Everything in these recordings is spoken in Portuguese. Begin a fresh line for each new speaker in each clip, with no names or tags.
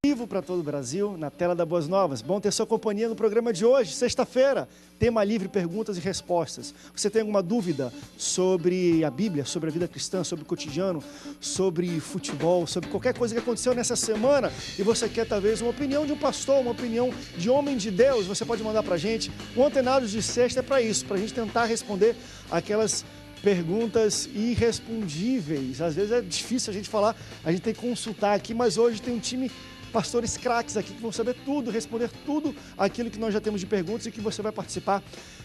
Vivo para todo o Brasil, na tela da Boas Novas. Bom ter sua companhia no programa de hoje, sexta-feira, tema livre, perguntas e respostas. Você tem alguma dúvida sobre a Bíblia, sobre a vida cristã, sobre o cotidiano, sobre futebol, sobre qualquer coisa que aconteceu nessa semana e você quer talvez uma opinião de um pastor, uma opinião de homem de Deus, você pode mandar para a gente. O Antenados de Sexta é para isso, para a gente tentar responder aquelas perguntas irrespondíveis. Às vezes é difícil a gente falar, a gente tem que consultar aqui, mas hoje tem um time pastores craques aqui que vão saber tudo, responder tudo aquilo que nós já temos de perguntas e que você vai participar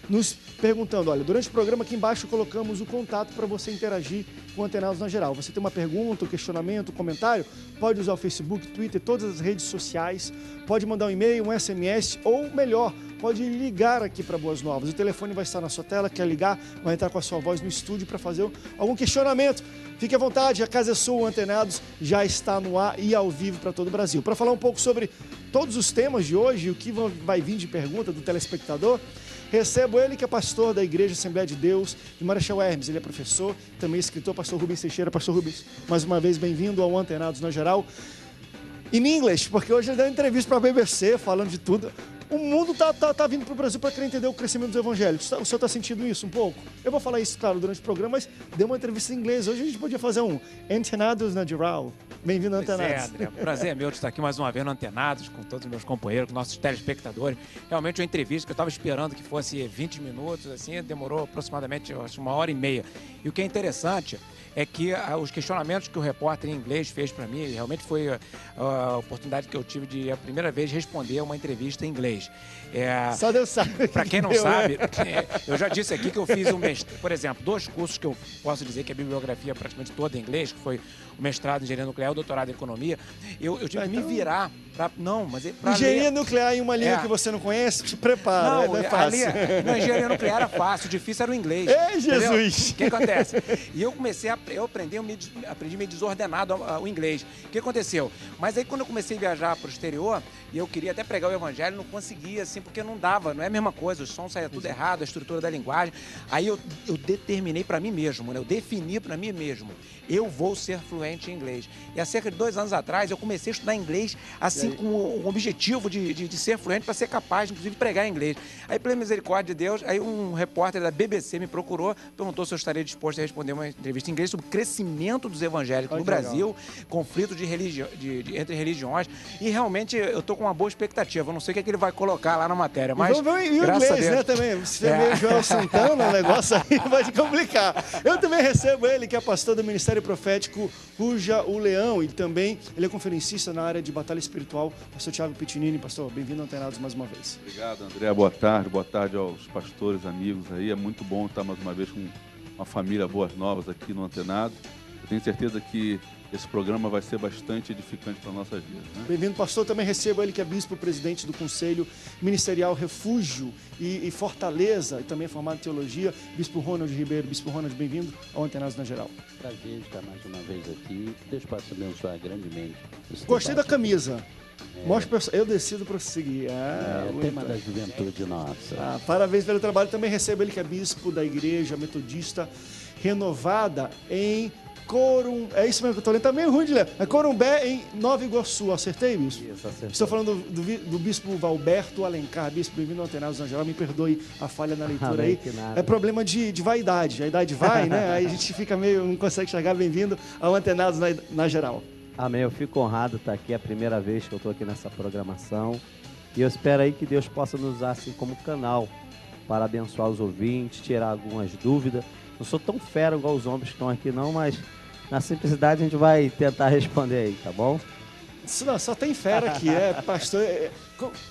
nos perguntando. Olha, durante o programa aqui embaixo colocamos o contato para você interagir com o Antenados na Geral. Você tem uma pergunta, um questionamento, um comentário, pode usar o Facebook, Twitter, todas as redes sociais, pode mandar um e-mail, um SMS ou melhor, pode ligar aqui para Boas Novas. O telefone vai estar na sua tela, quer ligar, vai entrar com a sua voz no estúdio para fazer algum questionamento. Fique à vontade, a Casa é sua, o Antenados já está no ar e ao vivo para todo o Brasil. Para falar um pouco sobre todos os temas de hoje e o que vai vir de pergunta do telespectador, recebo ele que é pastor da Igreja Assembleia de Deus de Marechal Hermes. Ele é professor, também escritor, pastor Rubens Teixeira. Pastor Rubens, mais uma vez, bem-vindo ao Antenados na Geral. Em inglês, porque hoje ele deu uma entrevista para a BBC falando de tudo. O mundo tá vindo para o Brasil para querer entender o crescimento dos evangélicos. O senhor está sentindo isso um pouco? Eu vou falar isso, claro, durante o programa, mas deu uma entrevista em inglês. Hoje a gente podia fazer um Antenados na Geral. Bem-vindo ao Antenados.
André. Prazer é meu de estar aqui mais uma vez no Antenados, com todos os meus companheiros, com nossos telespectadores. Realmente uma entrevista que eu estava esperando que fosse 20 minutos, assim, demorou aproximadamente, eu acho, 1h30. E o que é interessante é que os questionamentos que o repórter em inglês fez para mim, realmente foi a oportunidade que eu tive de, a primeira vez, responder uma entrevista em inglês.
Só Deus sabe.
Para quem não sabe, eu já disse aqui que eu fiz por exemplo, 2 cursos que eu posso dizer que a bibliografia é praticamente toda em inglês, que foi o mestrado em engenharia nuclear e o doutorado em economia. Eu tive que me virar para... Não, mas para
engenharia nuclear em uma língua que você não conhece, te prepara, não é fácil.
Na engenharia nuclear era fácil, o difícil era o inglês.
Ei, Jesus!
O que acontece? E eu comecei eu aprendi meio desordenado o inglês. O que aconteceu? Mas aí quando eu comecei a viajar para o exterior, e eu queria até pregar o evangelho, não conseguia, assim, porque não dava, não é a mesma coisa, o som saía tudo errado, a estrutura da linguagem. Aí eu determinei para mim mesmo, né? Eu defini para mim mesmo, eu vou ser fluente em inglês. E há cerca de 2 anos atrás, eu comecei a estudar inglês, assim, com o objetivo de ser fluente, para ser capaz, inclusive, de pregar em inglês. Aí, pela misericórdia de Deus, aí um repórter da BBC me procurou, perguntou se eu estaria disposto a responder uma entrevista em inglês sobre o crescimento dos evangélicos no Brasil, conflito entre religiões, e realmente eu estou com uma boa expectativa. Eu não sei o que é que ele vai colocar lá na matéria, mas
vamos ver em inglês, né, também. Se é meio Joel Santana, o negócio aí vai te complicar. Eu também recebo ele, que é pastor do Ministério Profético Ruja o Leão, e também ele é conferencista na área de batalha espiritual, pastor Thiago Pitinini. Pastor, bem-vindo ao Antenados mais uma vez.
Obrigado, André. Boa tarde aos pastores, amigos aí. É muito bom estar mais uma vez com uma família Boas Novas aqui no Antenado. Eu tenho certeza que esse programa vai ser bastante edificante para nossas vidas, né?
Bem-vindo, pastor. Também recebo ele, que é bispo presidente do Conselho Ministerial Refúgio e Fortaleza, e também é formado em teologia, bispo Ronald Ribeiro. Bispo Ronald, bem-vindo ao Antenados na Geral.
Prazer estar mais uma vez aqui. Que Deus possa abençoar grandemente.
Gostei da camisa. Mostra, eu decido prosseguir.
O tema da juventude nossa.
Parabéns pelo trabalho. Também recebo ele, que é bispo da Igreja Metodista Renovada em Corum... É isso mesmo que eu estou lendo. Tá meio ruim de ler. É Corumbé, em Nova Iguaçu. Acertei, bispo?
Isso, acertei.
Estou falando do bispo Valberto Alencar. Bispo, bem-vindo ao Antenados na Geral. Me perdoe a falha na leitura aí. É problema de vaidade. A idade vai, né? Aí a gente fica meio... não consegue chegar. Bem-vindo ao Antenados na Geral.
Amém. Eu fico honrado estar aqui. É a primeira vez que eu estou aqui nessa programação. E eu espero aí que Deus possa nos usar assim como canal para abençoar os ouvintes, tirar algumas dúvidas. Não sou tão fera igual os homens que estão aqui não, mas na simplicidade a gente vai tentar responder aí, tá bom?
Isso não, só tem fera aqui, pastor.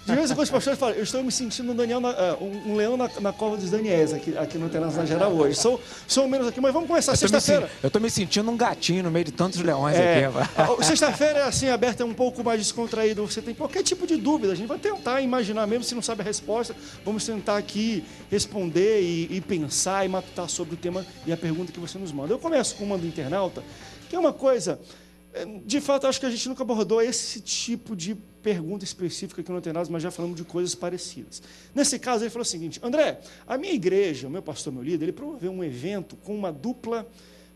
De vez em quando os pastores falam, eu estou me sentindo um leão na cova dos Daniéis aqui no Antenados na Geral hoje. Sou menos aqui, mas vamos começar sexta-feira.
Eu estou me sentindo um gatinho no meio de tantos leões aqui.
Sexta-feira é assim, aberta, é um pouco mais descontraído. Você tem qualquer tipo de dúvida, a gente vai tentar imaginar, mesmo se não sabe a resposta, vamos tentar aqui responder e pensar e matutar sobre o tema e a pergunta que você nos manda. Eu começo com uma do internauta, que é uma coisa... De fato, acho que a gente nunca abordou esse tipo de pergunta específica aqui no Antenados, mas já falamos de coisas parecidas. Nesse caso, ele falou o seguinte: André, a minha igreja, o meu pastor, meu líder, ele promoveu um evento com uma dupla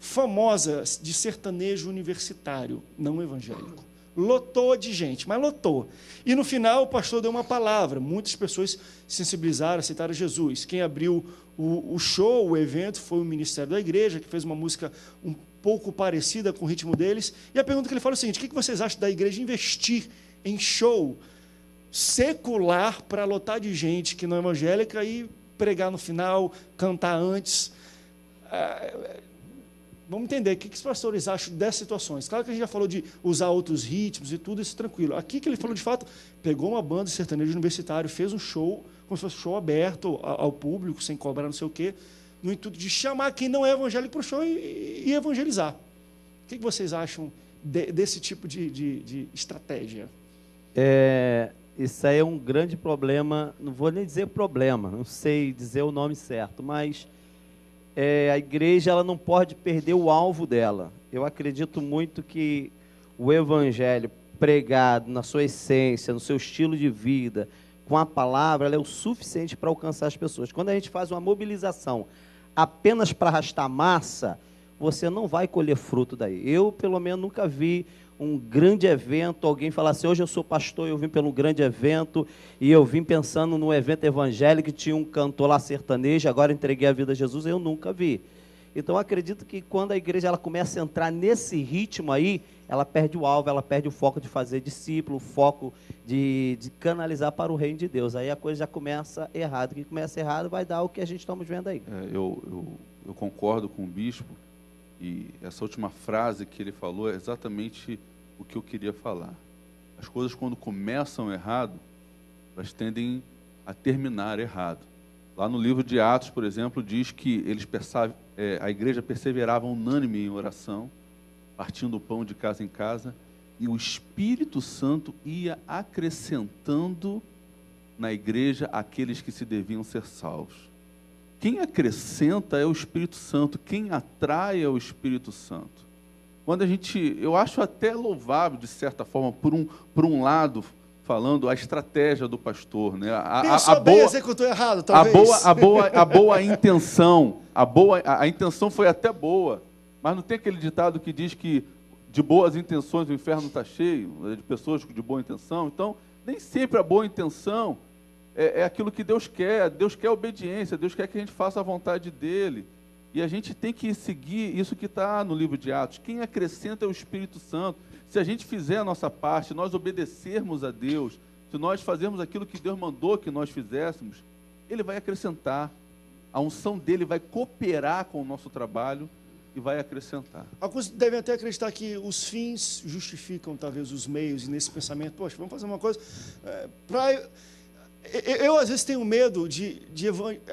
famosa de sertanejo universitário, não evangélico. lotou de gente, mas lotou. E no final o pastor deu uma palavra, muitas pessoas se sensibilizaram, aceitaram Jesus. Quem abriu o show, o evento, foi o ministério da igreja, que fez uma música um pouco parecida com o ritmo deles. E a pergunta que ele fala é o seguinte: o que vocês acham da igreja investir em show secular para lotar de gente que não é evangélica e pregar no final, cantar antes? Vamos entender o que os pastores acham dessas situações. Claro que a gente já falou de usar outros ritmos e tudo isso tranquilo. Aqui que ele falou, de fato, pegou uma banda de sertanejo universitário, fez um show, como se fosse um show aberto ao público, sem cobrar não sei o quê, no intuito de chamar quem não é evangélico para o show e evangelizar. O que vocês acham desse tipo de estratégia?
Isso aí é um grande problema, não vou nem dizer problema, não sei dizer o nome certo, mas a igreja ela não pode perder o alvo dela. Eu acredito muito que o evangelho pregado na sua essência, no seu estilo de vida, com a palavra, ela é o suficiente para alcançar as pessoas. Quando a gente faz uma mobilização apenas para arrastar massa, você não vai colher fruto daí. Eu, pelo menos, nunca vi um grande evento, alguém falar assim: hoje eu sou pastor, eu vim pelo grande evento, e eu vim pensando num evento evangélico, que tinha um cantor lá sertanejo, agora entreguei a vida a Jesus. Eu nunca vi. Então, eu acredito que quando a igreja ela começa a entrar nesse ritmo aí, ela perde o alvo, ela perde o foco de fazer discípulo, o foco de canalizar para o reino de Deus. Aí a coisa já começa errado. O que começa errado vai dar o que a gente estamos vendo aí.
Eu concordo com o bispo, e essa última frase que ele falou é exatamente o que eu queria falar. As coisas, quando começam errado, elas tendem a terminar errado. Lá no livro de Atos, por exemplo, diz que a igreja perseverava unânime em oração, partindo o pão de casa em casa, e o Espírito Santo ia acrescentando na igreja aqueles que se deviam ser salvos. Quem acrescenta é o Espírito Santo, quem atrai é o Espírito Santo. Quando eu acho até louvável, de certa forma, por um lado, falando a estratégia do pastor, né?
Executou errado, talvez.
A boa intenção, a intenção foi até boa, mas não tem aquele ditado que diz que de boas intenções o inferno está cheio, de pessoas de boa intenção? Então, nem sempre a boa intenção é aquilo que Deus quer. Deus quer obediência, Deus quer que a gente faça a vontade dele. E a gente tem que seguir isso que está no livro de Atos. Quem acrescenta é o Espírito Santo. Se a gente fizer a nossa parte, nós obedecermos a Deus, se nós fazermos aquilo que Deus mandou que nós fizéssemos, Ele vai acrescentar. A unção dele vai cooperar com o nosso trabalho e vai acrescentar.
Alguns devem até acreditar que os fins justificam, talvez, os meios, e nesse pensamento, poxa, vamos fazer uma coisa Eu, às vezes, tenho medo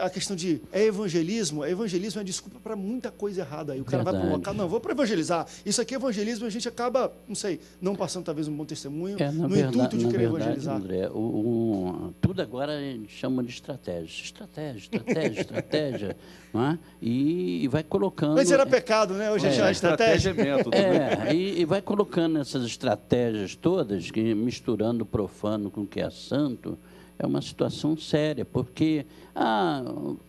a questão de evangelismo. Evangelismo é desculpa para muita coisa errada. Aí o cara vai para um local, não, vou para evangelizar. Isso aqui é evangelismo, a gente acaba, não sei, não passando talvez um bom testemunho no intuito de querer evangelizar.
André, tudo agora chama de estratégia, não é? E vai colocando...
Antes era pecado, né? Hoje é estratégia.
É método, né?
E vai colocando essas estratégias todas, misturando o profano com o que é santo. É uma situação séria, porque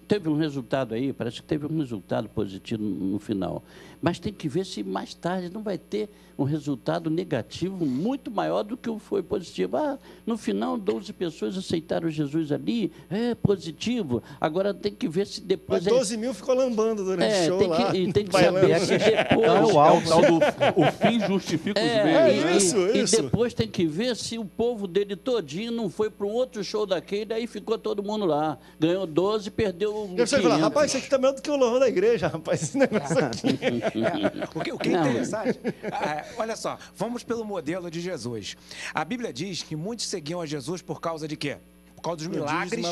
teve um resultado aí, parece que teve um resultado positivo no final, mas tem que ver se mais tarde não vai ter um resultado negativo muito maior do que o foi positivo. No final, 12 pessoas aceitaram Jesus ali, é positivo, agora tem que ver se depois...
Mas 12 mil ficou lambando durante o show lá.
E tem que saber que depois...
O fim justifica os meios.
Isso.
E depois tem que ver se o povo dele todinho não foi para um outro show daquele, aí ficou todo mundo lá. Ganhou 12 e perdeu 500.
Eu falar, rapaz, isso aqui está melhor do que o Lohan da igreja, rapaz, esse negócio aqui.
O que é interessante, olha só, vamos pelo modelo de Jesus. A Bíblia diz que muitos seguiam a Jesus por causa de quê? Por causa dos milagres,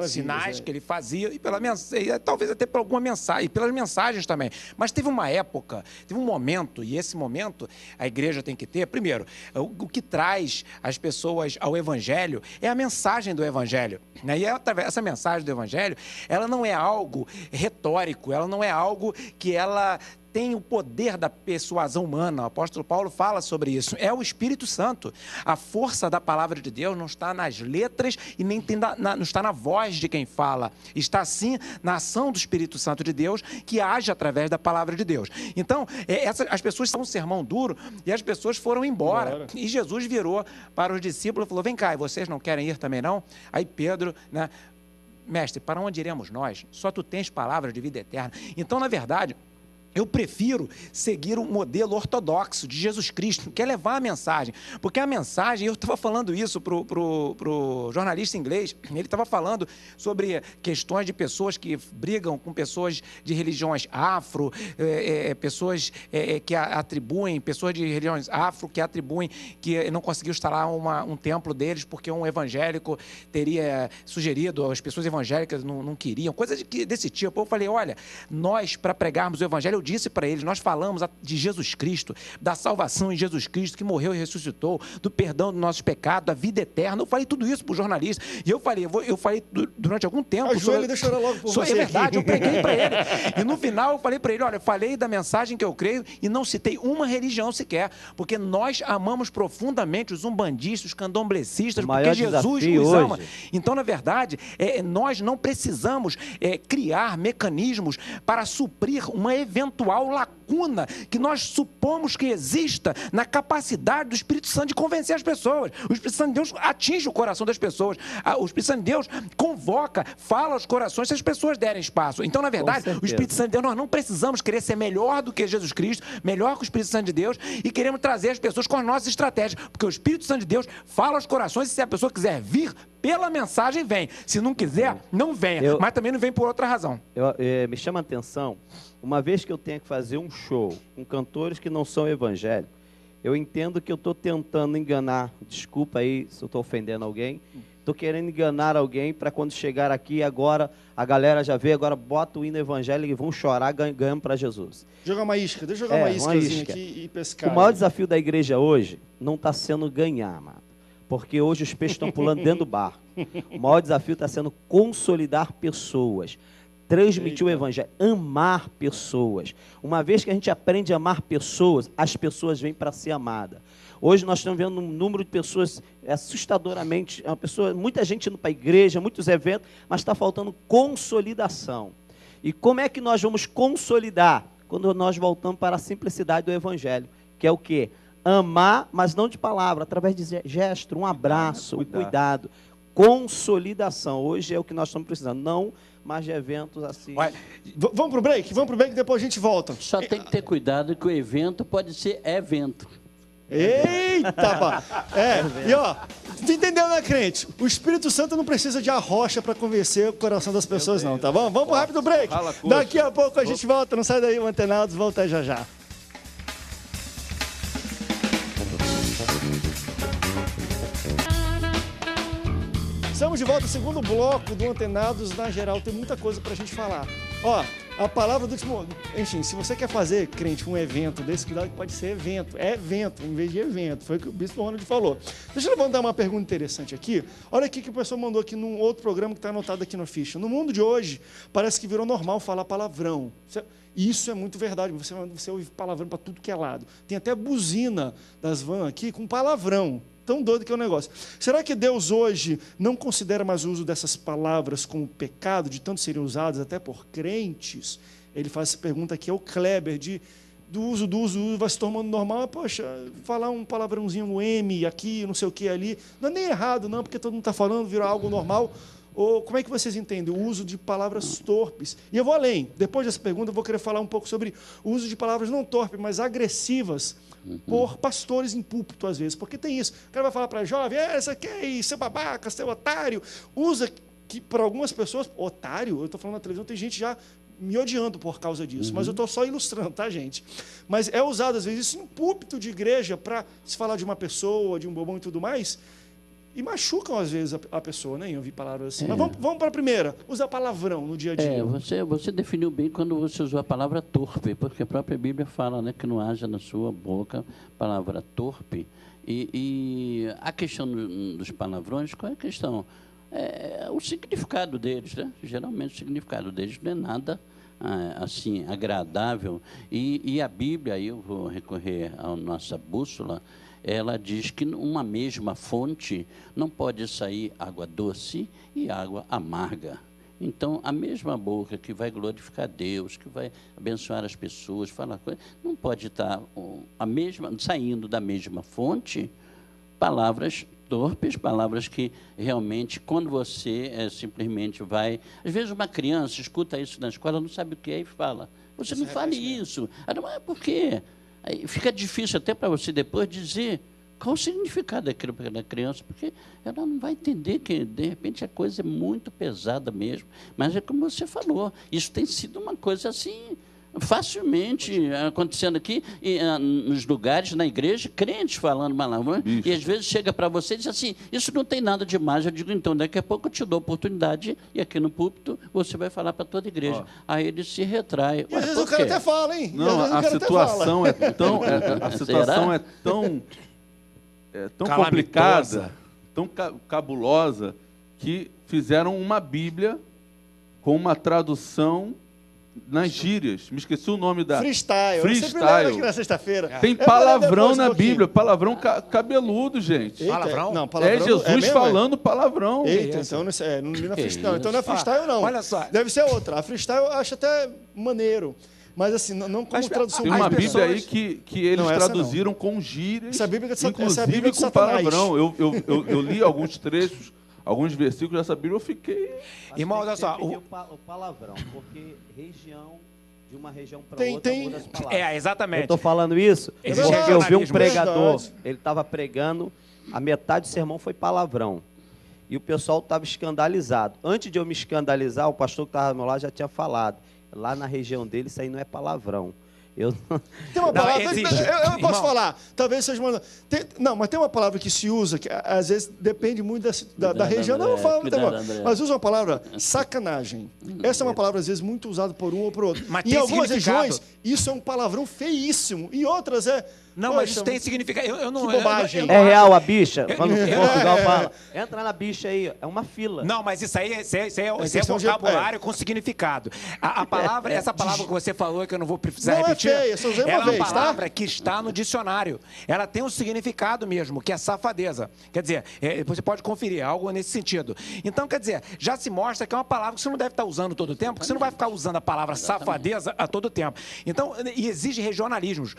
sinais que ele fazia, e talvez até por alguma mensagem, e pelas mensagens também. Mas teve uma época, teve um momento, e esse momento a igreja tem que ter, primeiro, o que traz as pessoas ao Evangelho é a mensagem do Evangelho. Né? E essa mensagem do Evangelho, ela não é algo retórico, ela não é algo que ela tem o poder da persuasão humana. O apóstolo Paulo fala sobre isso. É o Espírito Santo. A força da palavra de Deus não está nas letras e nem não está na voz de quem fala. Está, sim, na ação do Espírito Santo de Deus, que age através da palavra de Deus. Então, as pessoas são um sermão duro e as pessoas foram embora. E Jesus virou para os discípulos e falou, vem cá, e vocês não querem ir também não? Aí Pedro, né? Mestre, para onde iremos nós? Só tu tens palavras de vida eterna. Então, na verdade, eu prefiro seguir o modelo ortodoxo de Jesus Cristo, que é levar a mensagem. Porque a mensagem, eu estava falando isso para o jornalista inglês, ele estava falando sobre questões de pessoas que brigam com pessoas de religiões afro, pessoas que atribuem, pessoas de religiões afro que atribuem que não conseguiu instalar um templo deles porque um evangélico teria sugerido, as pessoas evangélicas não queriam, coisas desse tipo. Eu falei, olha, nós, para pregarmos o evangelho, disse para eles, nós falamos de Jesus Cristo, da salvação em Jesus Cristo, que morreu e ressuscitou, do perdão dos nossos pecados, da vida eterna. Eu falei tudo isso para o jornalista. E eu falei durante algum tempo...
Ajoelha, deixa eu orar logo por você.
É verdade, eu preguei para ele. E no final eu falei para ele, olha, eu falei da mensagem que eu creio e não citei uma religião sequer, porque nós amamos profundamente os umbandistas, os candomblecistas, porque Jesus os ama. Então, na verdade, nós não precisamos criar mecanismos para suprir uma eventual lacuna que nós supomos que exista na capacidade do Espírito Santo de convencer as pessoas. O Espírito Santo de Deus atinge o coração das pessoas. O Espírito Santo de Deus convoca, fala aos corações se as pessoas derem espaço. Então, na verdade, o Espírito Santo de Deus, nós não precisamos querer ser melhor do que Jesus Cristo, melhor que o Espírito Santo de Deus, e queremos trazer as pessoas com as nossas estratégias, porque o Espírito Santo de Deus fala aos corações e se a pessoa quiser vir pela mensagem, vem. Se não quiser, não venha. Mas também não vem por outra razão.
Me chama a atenção, uma vez que eu tenho que fazer um show com cantores que não são evangélicos, eu entendo que eu estou tentando enganar, desculpa aí se eu estou ofendendo alguém, estou querendo enganar alguém para quando chegar aqui agora, a galera já vê, agora bota o hino evangélico e vão chorar ganhando para Jesus.
Jogar uma isca, deixa eu jogar uma iscazinha aqui e pescar.
O maior desafio da igreja hoje não está sendo ganhar, mano, porque hoje os peixes estão pulando dentro do barco. O maior desafio está sendo consolidar pessoas, transmitir o evangelho, amar pessoas. Uma vez que a gente aprende a amar pessoas, as pessoas vêm para ser amadas. Hoje nós estamos vendo um número de pessoas assustadoramente, muita gente indo para a igreja, muitos eventos, mas está faltando consolidação. E como é que nós vamos consolidar? Quando nós voltamos para a simplicidade do evangelho, que é o quê? Amar, mas não de palavra, através de gesto, um abraço, um cuidado. Consolidação. Hoje é o que nós estamos precisando, não mais de eventos assim.
Vamos pro break? Vamos pro break e depois a gente volta.
Só tem que ter cuidado que o evento pode ser evento.
Eita, pá. E ó, tu entendeu, né, crente? O Espírito Santo não precisa de arrocha para convencer o coração das pessoas, não, tá bom? Vamos pro rápido break. Daqui a pouco a gente volta, não sai daí, o Antenados, volta já já. Estamos de volta ao segundo bloco do Antenados na Geral. Tem muita coisa pra gente falar. Ó, a palavra do último... Enfim, se você quer fazer, crente, um evento desse, cuidado que pode ser evento. É evento, em vez de evento. Foi o que o Bispo Ronald falou. Deixa eu levantar uma pergunta interessante aqui. Olha aqui que o pessoal mandou aqui num outro programa que está anotado aqui no ficha. No mundo de hoje, parece que virou normal falar palavrão. Isso é muito verdade. Você ouve palavrão para tudo que é lado. Tem até buzina das vans aqui com palavrão. Tão doido que é o negócio. Será que Deus hoje não considera mais o uso dessas palavras como pecado, de tanto serem usadas até por crentes? Ele faz essa pergunta aqui, é o Kleber, do uso, vai se tornando normal. Poxa, falar um palavrãozinho no M aqui, não sei o que ali, não é nem errado, não, porque todo mundo está falando, virou algo normal. Ou como é que vocês entendem o uso de palavras torpes? E eu vou além. Depois dessa pergunta, eu vou querer falar um pouco sobre o uso de palavras não torpes, mas agressivas, por pastores em púlpito, às vezes. Porque tem isso. O cara vai falar para jovem, essa aqui é seu babaca, seu otário. Usa que, para algumas pessoas, otário, eu estou falando na televisão, tem gente já me odiando por causa disso. Mas eu estou só ilustrando, tá, gente? Mas é usado, às vezes, isso em púlpito de igreja para se falar de uma pessoa, de um bobão e tudo mais. E machucam, às vezes, a pessoa, né? Eu ouvi palavras assim. Mas vamos para a primeira. Usar palavrão no dia a dia.
Você definiu bem quando você usou a palavra torpe, porque a própria Bíblia fala, né, que não haja na sua boca palavra torpe. E a questão dos palavrões, qual é a questão? O significado deles, né? Geralmente o significado deles não é nada assim, agradável. E a Bíblia, aí eu vou recorrer à nossa bússola, ela diz que uma mesma fonte não pode sair água doce e água amarga. Então, a mesma boca que vai glorificar Deus, que vai abençoar as pessoas, falar coisas, não pode estar saindo da mesma fonte palavras torpes, palavras que realmente, quando você simplesmente vai... Às vezes uma criança escuta isso na escola, não sabe o que é e fala, você não fale isso. Mas por quê? Aí fica difícil até para você depois dizer qual o significado daquilo para a criança, porque ela não vai entender que, de repente, a coisa é muito pesada mesmo. Mas é como você falou, isso tem sido uma coisa assim, facilmente acontecendo aqui, nos lugares, na igreja, crentes falando palavrão, e às vezes chega para você e diz assim, isso não tem nada demais. Eu digo, então, daqui a pouco eu te dou a oportunidade, e aqui no púlpito você vai falar para toda a igreja. Aí ele se retrai.
E às vezes o cara até fala, hein?
Não, a situação é tão... a situação é tão complicada, tão cabulosa, que fizeram uma Bíblia com uma tradução nas gírias. Me esqueci o nome da...
Freestyle. Eu sempre lembro aqui na sexta-feira.
Tem palavrão na Bíblia, palavrão cabeludo, gente.
Eita,
Palavrão?
Não, palavrão
Jesus falando palavrão.
Eita, então não li na freestyle. Então não é freestyle, não.
Olha só.
Deve ser outra. A freestyle eu acho até maneiro. Mas assim, não como tradução.
Tem uma
bíblica.
Bíblia aí que eles traduziram com gírias,
Essa é a Bíblia
inclusive
de
com palavrão. Eu li alguns trechos, alguns versículos dessa Bíblia, eu fiquei...
Irmão, olha só.
O palavrão, porque de uma região para outra muda as palavras.
Exatamente.
Eu estou falando isso porque eu vi um pregador, ele estava pregando, a metade do sermão foi palavrão. E o pessoal estava escandalizado. Antes de eu me escandalizar, o pastor que estava ao meu lado já tinha falado. Lá na região dele, isso aí não é palavrão.
Tem uma palavra, eu posso falar, talvez seja uma... mas tem uma palavra que se usa, que às vezes depende muito da região. Não, eu falo, mas usa uma palavra sacanagem. Essa é uma palavra, às vezes, muito usada por um ou por outro. Mas em algumas regiões, isso é um palavrão feíssimo. E outras
Não, mas isso tem significado. Eu não,
que bobagem.
É real a bicha? Quando Portugal fala, entra na bicha aí, é uma fila.
Não, mas isso aí é vocabulário com significado. A palavra, essa palavra que você falou, que eu não vou precisar repetir, ela é uma palavra que está no dicionário. Ela tem um significado mesmo, que é safadeza. Quer dizer, você pode conferir algo nesse sentido. Então, quer dizer, já se mostra que é uma palavra que você não deve estar usando todo o tempo, porque você não vai ficar usando a palavra safadeza a todo tempo. Então, e exige regionalismos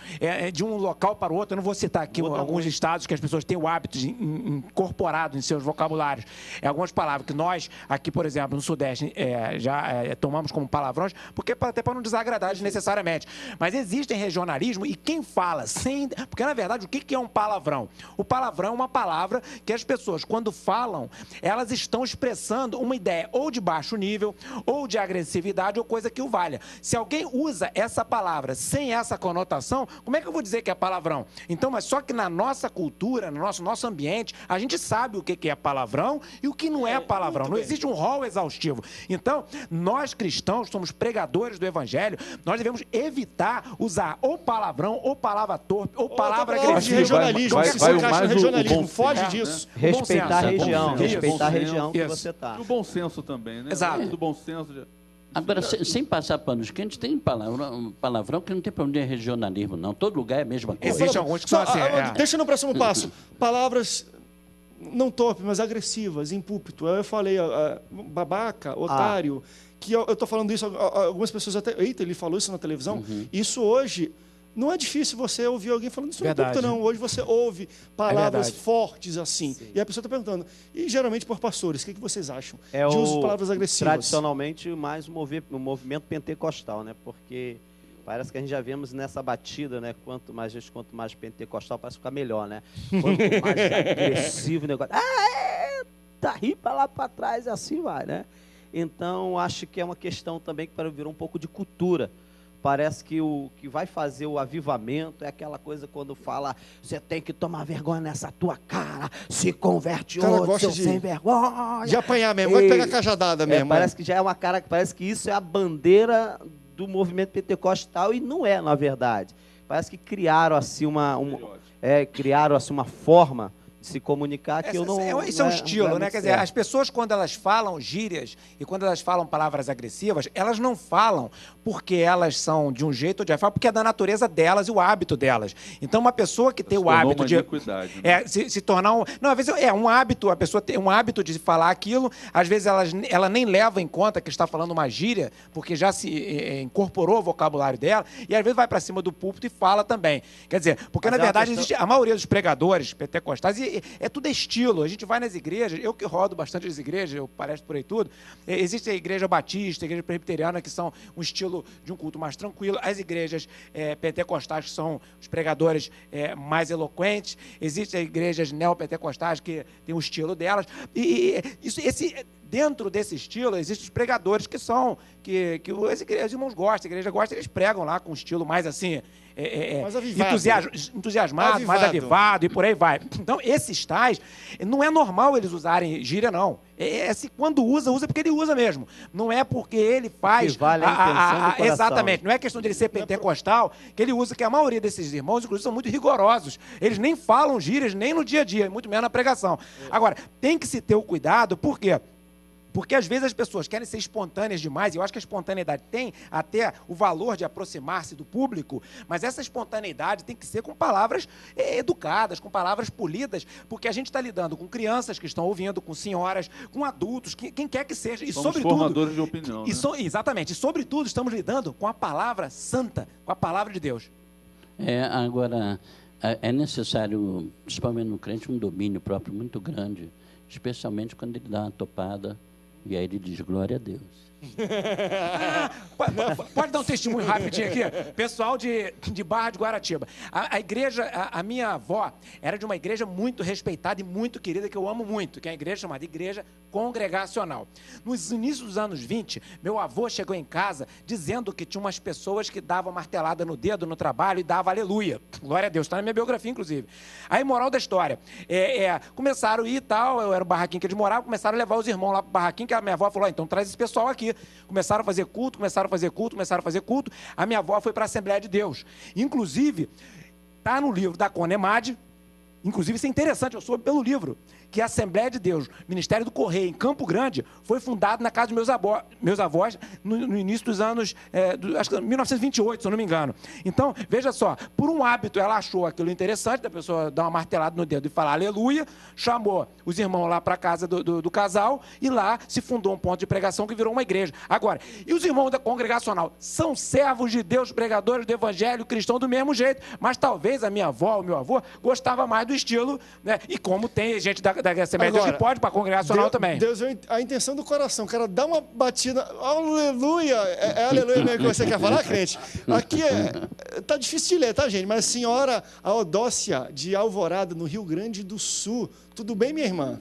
de um local para o outro. Eu não vou citar aqui alguns estados que as pessoas têm o hábito de incorporado em seus vocabulários. Algumas palavras que nós, aqui, por exemplo, no Sudeste, tomamos como palavrões, até para não desagradar desnecessariamente. Mas existem regionalismo e quem fala sem... Porque, na verdade, o que é um palavrão? O palavrão é uma palavra que as pessoas, quando falam, elas estão expressando uma ideia ou de baixo nível, ou de agressividade, ou coisa que o valha. Se alguém usa essa palavra sem essa conotação, como é que eu vou dizer que é palavrão? Então, mas só que na nossa cultura, no nosso ambiente, a gente sabe o que é palavrão e o que não é palavrão. Não existe um rol exaustivo. Então, nós cristãos somos pregadores do evangelho, nós devemos evitar usar ou palavrão, ou palavra torpe, ou palavra agressiva.
Regionalismo, regionalismo, foge disso.
Respeitar a região, respeitar a região que você está.
E o bom senso também, né?
Exato.
Do bom senso.
Agora, sem passar panos quentes, tem palavrão que não tem problema de regionalismo, não. Todo lugar é a mesma coisa.
Existem alguns que são assim.
Deixa no próximo passo. Palavras não torpes, mas agressivas, em púlpito. Eu falei babaca, otário, que eu estou falando isso, algumas pessoas até... Eita, ele falou isso na televisão. Isso hoje... Não é difícil você ouvir alguém falando isso no púlpito, não. Hoje você ouve palavras fortes assim. Sim. E a pessoa está perguntando. E geralmente por pastores, o que vocês acham de uso de palavras agressivas?
Tradicionalmente, mais o movimento pentecostal, né? Porque parece que a gente já vemos nessa batida, né? Quanto mais pentecostal, parece ficar melhor, né? Quanto mais agressivo o negócio. Tá ri para lá para trás, assim vai, né? Então, acho que é uma questão também que virou um pouco de cultura. Parece que o que vai fazer o avivamento é aquela coisa quando fala, você tem que tomar vergonha nessa tua cara, se converte outro, sem vergonha.
De apanhar mesmo, vai pegar cajadada mesmo.
Parece que já é uma cara, parece que isso é a bandeira do movimento pentecostal e não é, na verdade. Parece que criaram assim uma forma de de se comunicar que eu não...
Isso é um estilo, né?
muito
Quer dizer,
certo.
as pessoas, quando elas falam gírias e quando elas falam palavras agressivas, elas não falam porque elas são de um jeito ou de outro, falam porque é da natureza delas e o hábito delas. Então, uma pessoa que tem o hábito de...
iniquidade, né?
se tornar um... Não, às vezes é um hábito, a pessoa tem um hábito de falar aquilo, às vezes ela nem leva em conta que está falando uma gíria, porque já se incorporou o vocabulário dela, e às vezes vai para cima do púlpito e fala também. Quer dizer, porque
Mas
na
é uma
verdade
questão-
existe a maioria dos pregadores pentecostais, e é tudo estilo. A gente vai nas igrejas, eu que rodo bastante as igrejas, eu palestro por aí tudo, existe a igreja batista, a igreja presbiteriana, que são um estilo de um culto mais tranquilo, as igrejas pentecostais, que são os pregadores mais eloquentes, existem as igrejas neopentecostais, que tem o estilo delas, dentro desse estilo, existem os pregadores que são, que os irmãos gostam, a igreja gosta, eles pregam lá com um estilo mais assim,
Mais avivado.
entusiasmado, mais avivado e por aí vai. Então, esses tais, não é normal eles usarem gíria, não. Quando usa porque ele usa mesmo. Não é porque ele faz...
Que vale a intenção do coração.
Exatamente. Não é questão de ele ser pentecostal, que ele usa, que a maioria desses irmãos, inclusive, são muito rigorosos. Eles nem falam gírias, nem no dia a dia, muito menos na pregação. Agora, tem que se ter o cuidado, por quê? Porque às vezes as pessoas querem ser espontâneas demais, e eu acho que a espontaneidade tem até o valor de aproximar-se do público, mas essa espontaneidade tem que ser com palavras educadas, com palavras polidas, porque a gente está lidando com crianças que estão ouvindo, com senhoras, com adultos, quem quer que seja. E
Somos
sobretudo,
formadores de opinião, né?
exatamente, e sobretudo estamos lidando com a palavra santa, com a palavra de Deus.
Agora, é necessário, principalmente no crente, um domínio próprio muito grande, especialmente quando ele dá uma topada e aí ele diz glória a Deus.
Pode dar um testemunho rapidinho aqui? Pessoal de Barra de Guaratiba. A igreja, a minha avó, era de uma igreja muito respeitada e muito querida, que eu amo muito, que é a igreja chamada Igreja Congregacional. Nos inícios dos anos 20, meu avô chegou em casa dizendo que tinha umas pessoas que davam martelada no dedo no trabalho e davam aleluia. Glória a Deus, está na minha biografia, inclusive. Aí, moral da história, começaram a ir e tal, eu era o barraquinho que eles moravam, começaram a levar os irmãos lá para o barraquinho, que a minha avó falou, então traz esse pessoal aqui. Começaram a fazer culto. A minha avó foi para a Assembleia de Deus. Inclusive, está no livro da Conemad, inclusive isso é interessante, eu soube pelo livro, que a Assembleia de Deus, Ministério do Correio, em Campo Grande, foi fundado na casa dos meus avós no início dos anos, acho que 1928, se eu não me engano. Então, veja só, por um hábito, ela achou aquilo interessante, da pessoa dar uma martelada no dedo e falar aleluia, chamou os irmãos lá para a casa do casal, e lá se fundou um ponto de pregação que virou uma igreja. Agora, e os irmãos da congregacional? São servos de Deus, pregadores do evangelho cristão do mesmo jeito, mas talvez a minha avó, o meu avô, gostava mais do estilo, né? E como tem gente da Assembleia de Deus que pode para a congregacional também.
Deus vê a intenção do coração. O cara dá uma batida, aleluia, aleluia mesmo que você quer falar, crente? Aqui tá difícil de ler, tá, gente? Mas a senhora Aodócia de Alvorada, no Rio Grande do Sul. Tudo bem, minha irmã?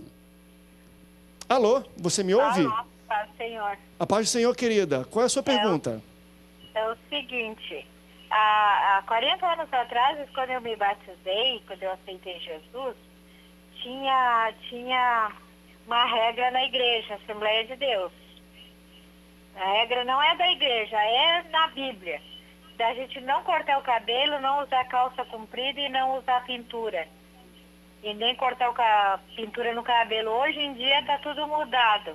Alô, você me ouve?
Alô, paz do Senhor.
A paz do Senhor, querida. Qual é a sua pergunta?
É o seguinte, há 40 anos atrás, quando eu me batizei, quando eu aceitei Jesus, tinha uma regra na igreja, Assembleia de Deus. A regra não é da igreja, é na Bíblia. Da gente não cortar o cabelo, não usar calça comprida e não usar pintura. E nem cortar pintura no cabelo. Hoje em dia está tudo mudado.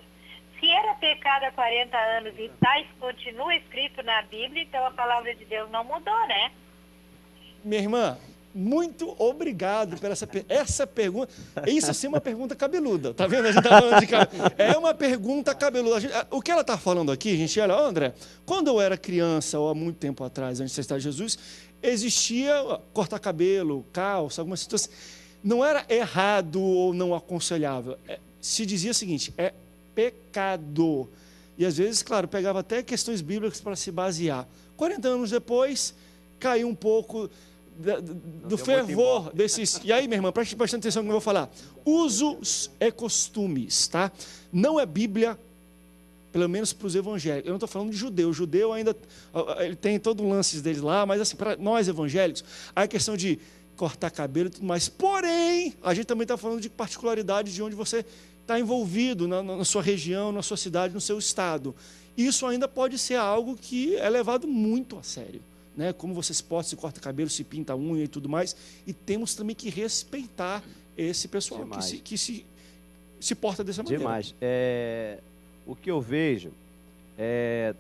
Se era pecado há 40 anos e continua escrito na Bíblia, então a palavra de Deus não mudou, né?
Minha irmã, muito obrigado por essa pergunta. Isso sim é uma pergunta cabeluda. Tá vendo? A gente tá falando de cabelo. É uma pergunta cabeluda. O que ela está falando aqui, gente, olha, André, quando eu era criança, ou há muito tempo atrás, antes de aceitar Jesus, existia cortar cabelo, calça, algumas situações. Não era errado ou não aconselhável. Se dizia o seguinte, é pecado. E às vezes, claro, pegava até questões bíblicas para se basear. 40 anos depois, caiu um pouco do fervor desses... E aí, minha irmã, preste bastante atenção no que eu vou falar. Usos e costumes, tá? Não é Bíblia, pelo menos para os evangélicos. Eu não estou falando de judeu. O judeu ainda ele tem todo o lance deles lá, mas assim, para nós evangélicos, a questão de cortar cabelo e tudo mais. Porém, a gente também está falando de particularidades de onde você está envolvido, na sua região, na sua cidade, no seu estado. Isso ainda pode ser algo que é levado muito a sério. Né? Como você se corta cabelo, se pinta a unha e tudo mais. E temos também que respeitar esse pessoal
Demais.
que se porta dessa maneira.
Demais. O que eu vejo,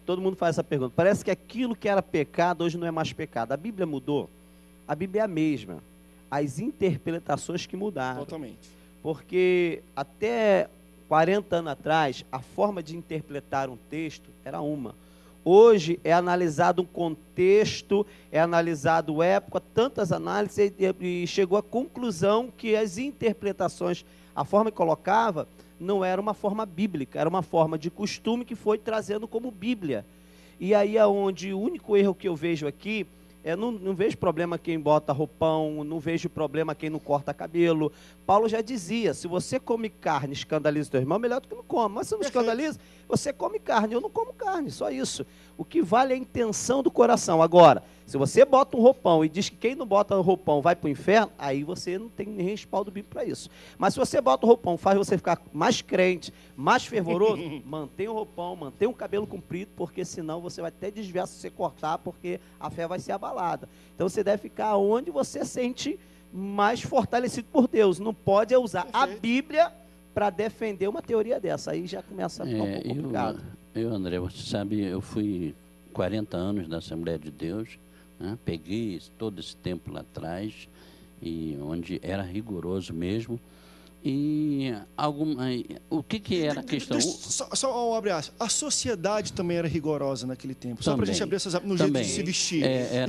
todo mundo faz essa pergunta. Parece que aquilo que era pecado hoje não é mais pecado. A Bíblia mudou? A Bíblia é a mesma. As interpretações que mudaram.
Totalmente.
Porque até 40 anos atrás, a forma de interpretar um texto era uma. Hoje é analisado um contexto, é analisado época, tantas análises, e chegou à conclusão que as interpretações, a forma que colocava, não era uma forma bíblica, era uma forma de costume que foi trazendo como Bíblia. E aí é onde o único erro que eu vejo aqui, não vejo problema quem bota roupão, não vejo problema quem não corta cabelo. Paulo já dizia, se você come carne e escandaliza o teu irmão, melhor do que não come. Mas se não escandaliza, você come carne, eu não como carne, só isso. O que vale é a intenção do coração. Agora, se você bota um roupão e diz que quem não bota o roupão vai para o inferno, aí você não tem nem respaldo bíblico para isso. Mas se você bota o roupão, faz você ficar mais crente, mais fervoroso, mantenha o roupão, mantenha o cabelo comprido, porque senão você vai até desviar se você cortar, porque a fé vai ser abalada. Então você deve ficar onde você sente mais fortalecido por Deus. Não pode usar a Bíblia para defender uma teoria dessa. Aí já começa a ficar um pouco complicado.
André, você sabe, eu fui 40 anos na Assembleia de Deus, né? Peguei todo esse tempo lá atrás, e onde era rigoroso mesmo. E o que era a questão?
Só abre aspas. A sociedade também era rigorosa naquele tempo. Só para a gente abrir no jeito de se vestir.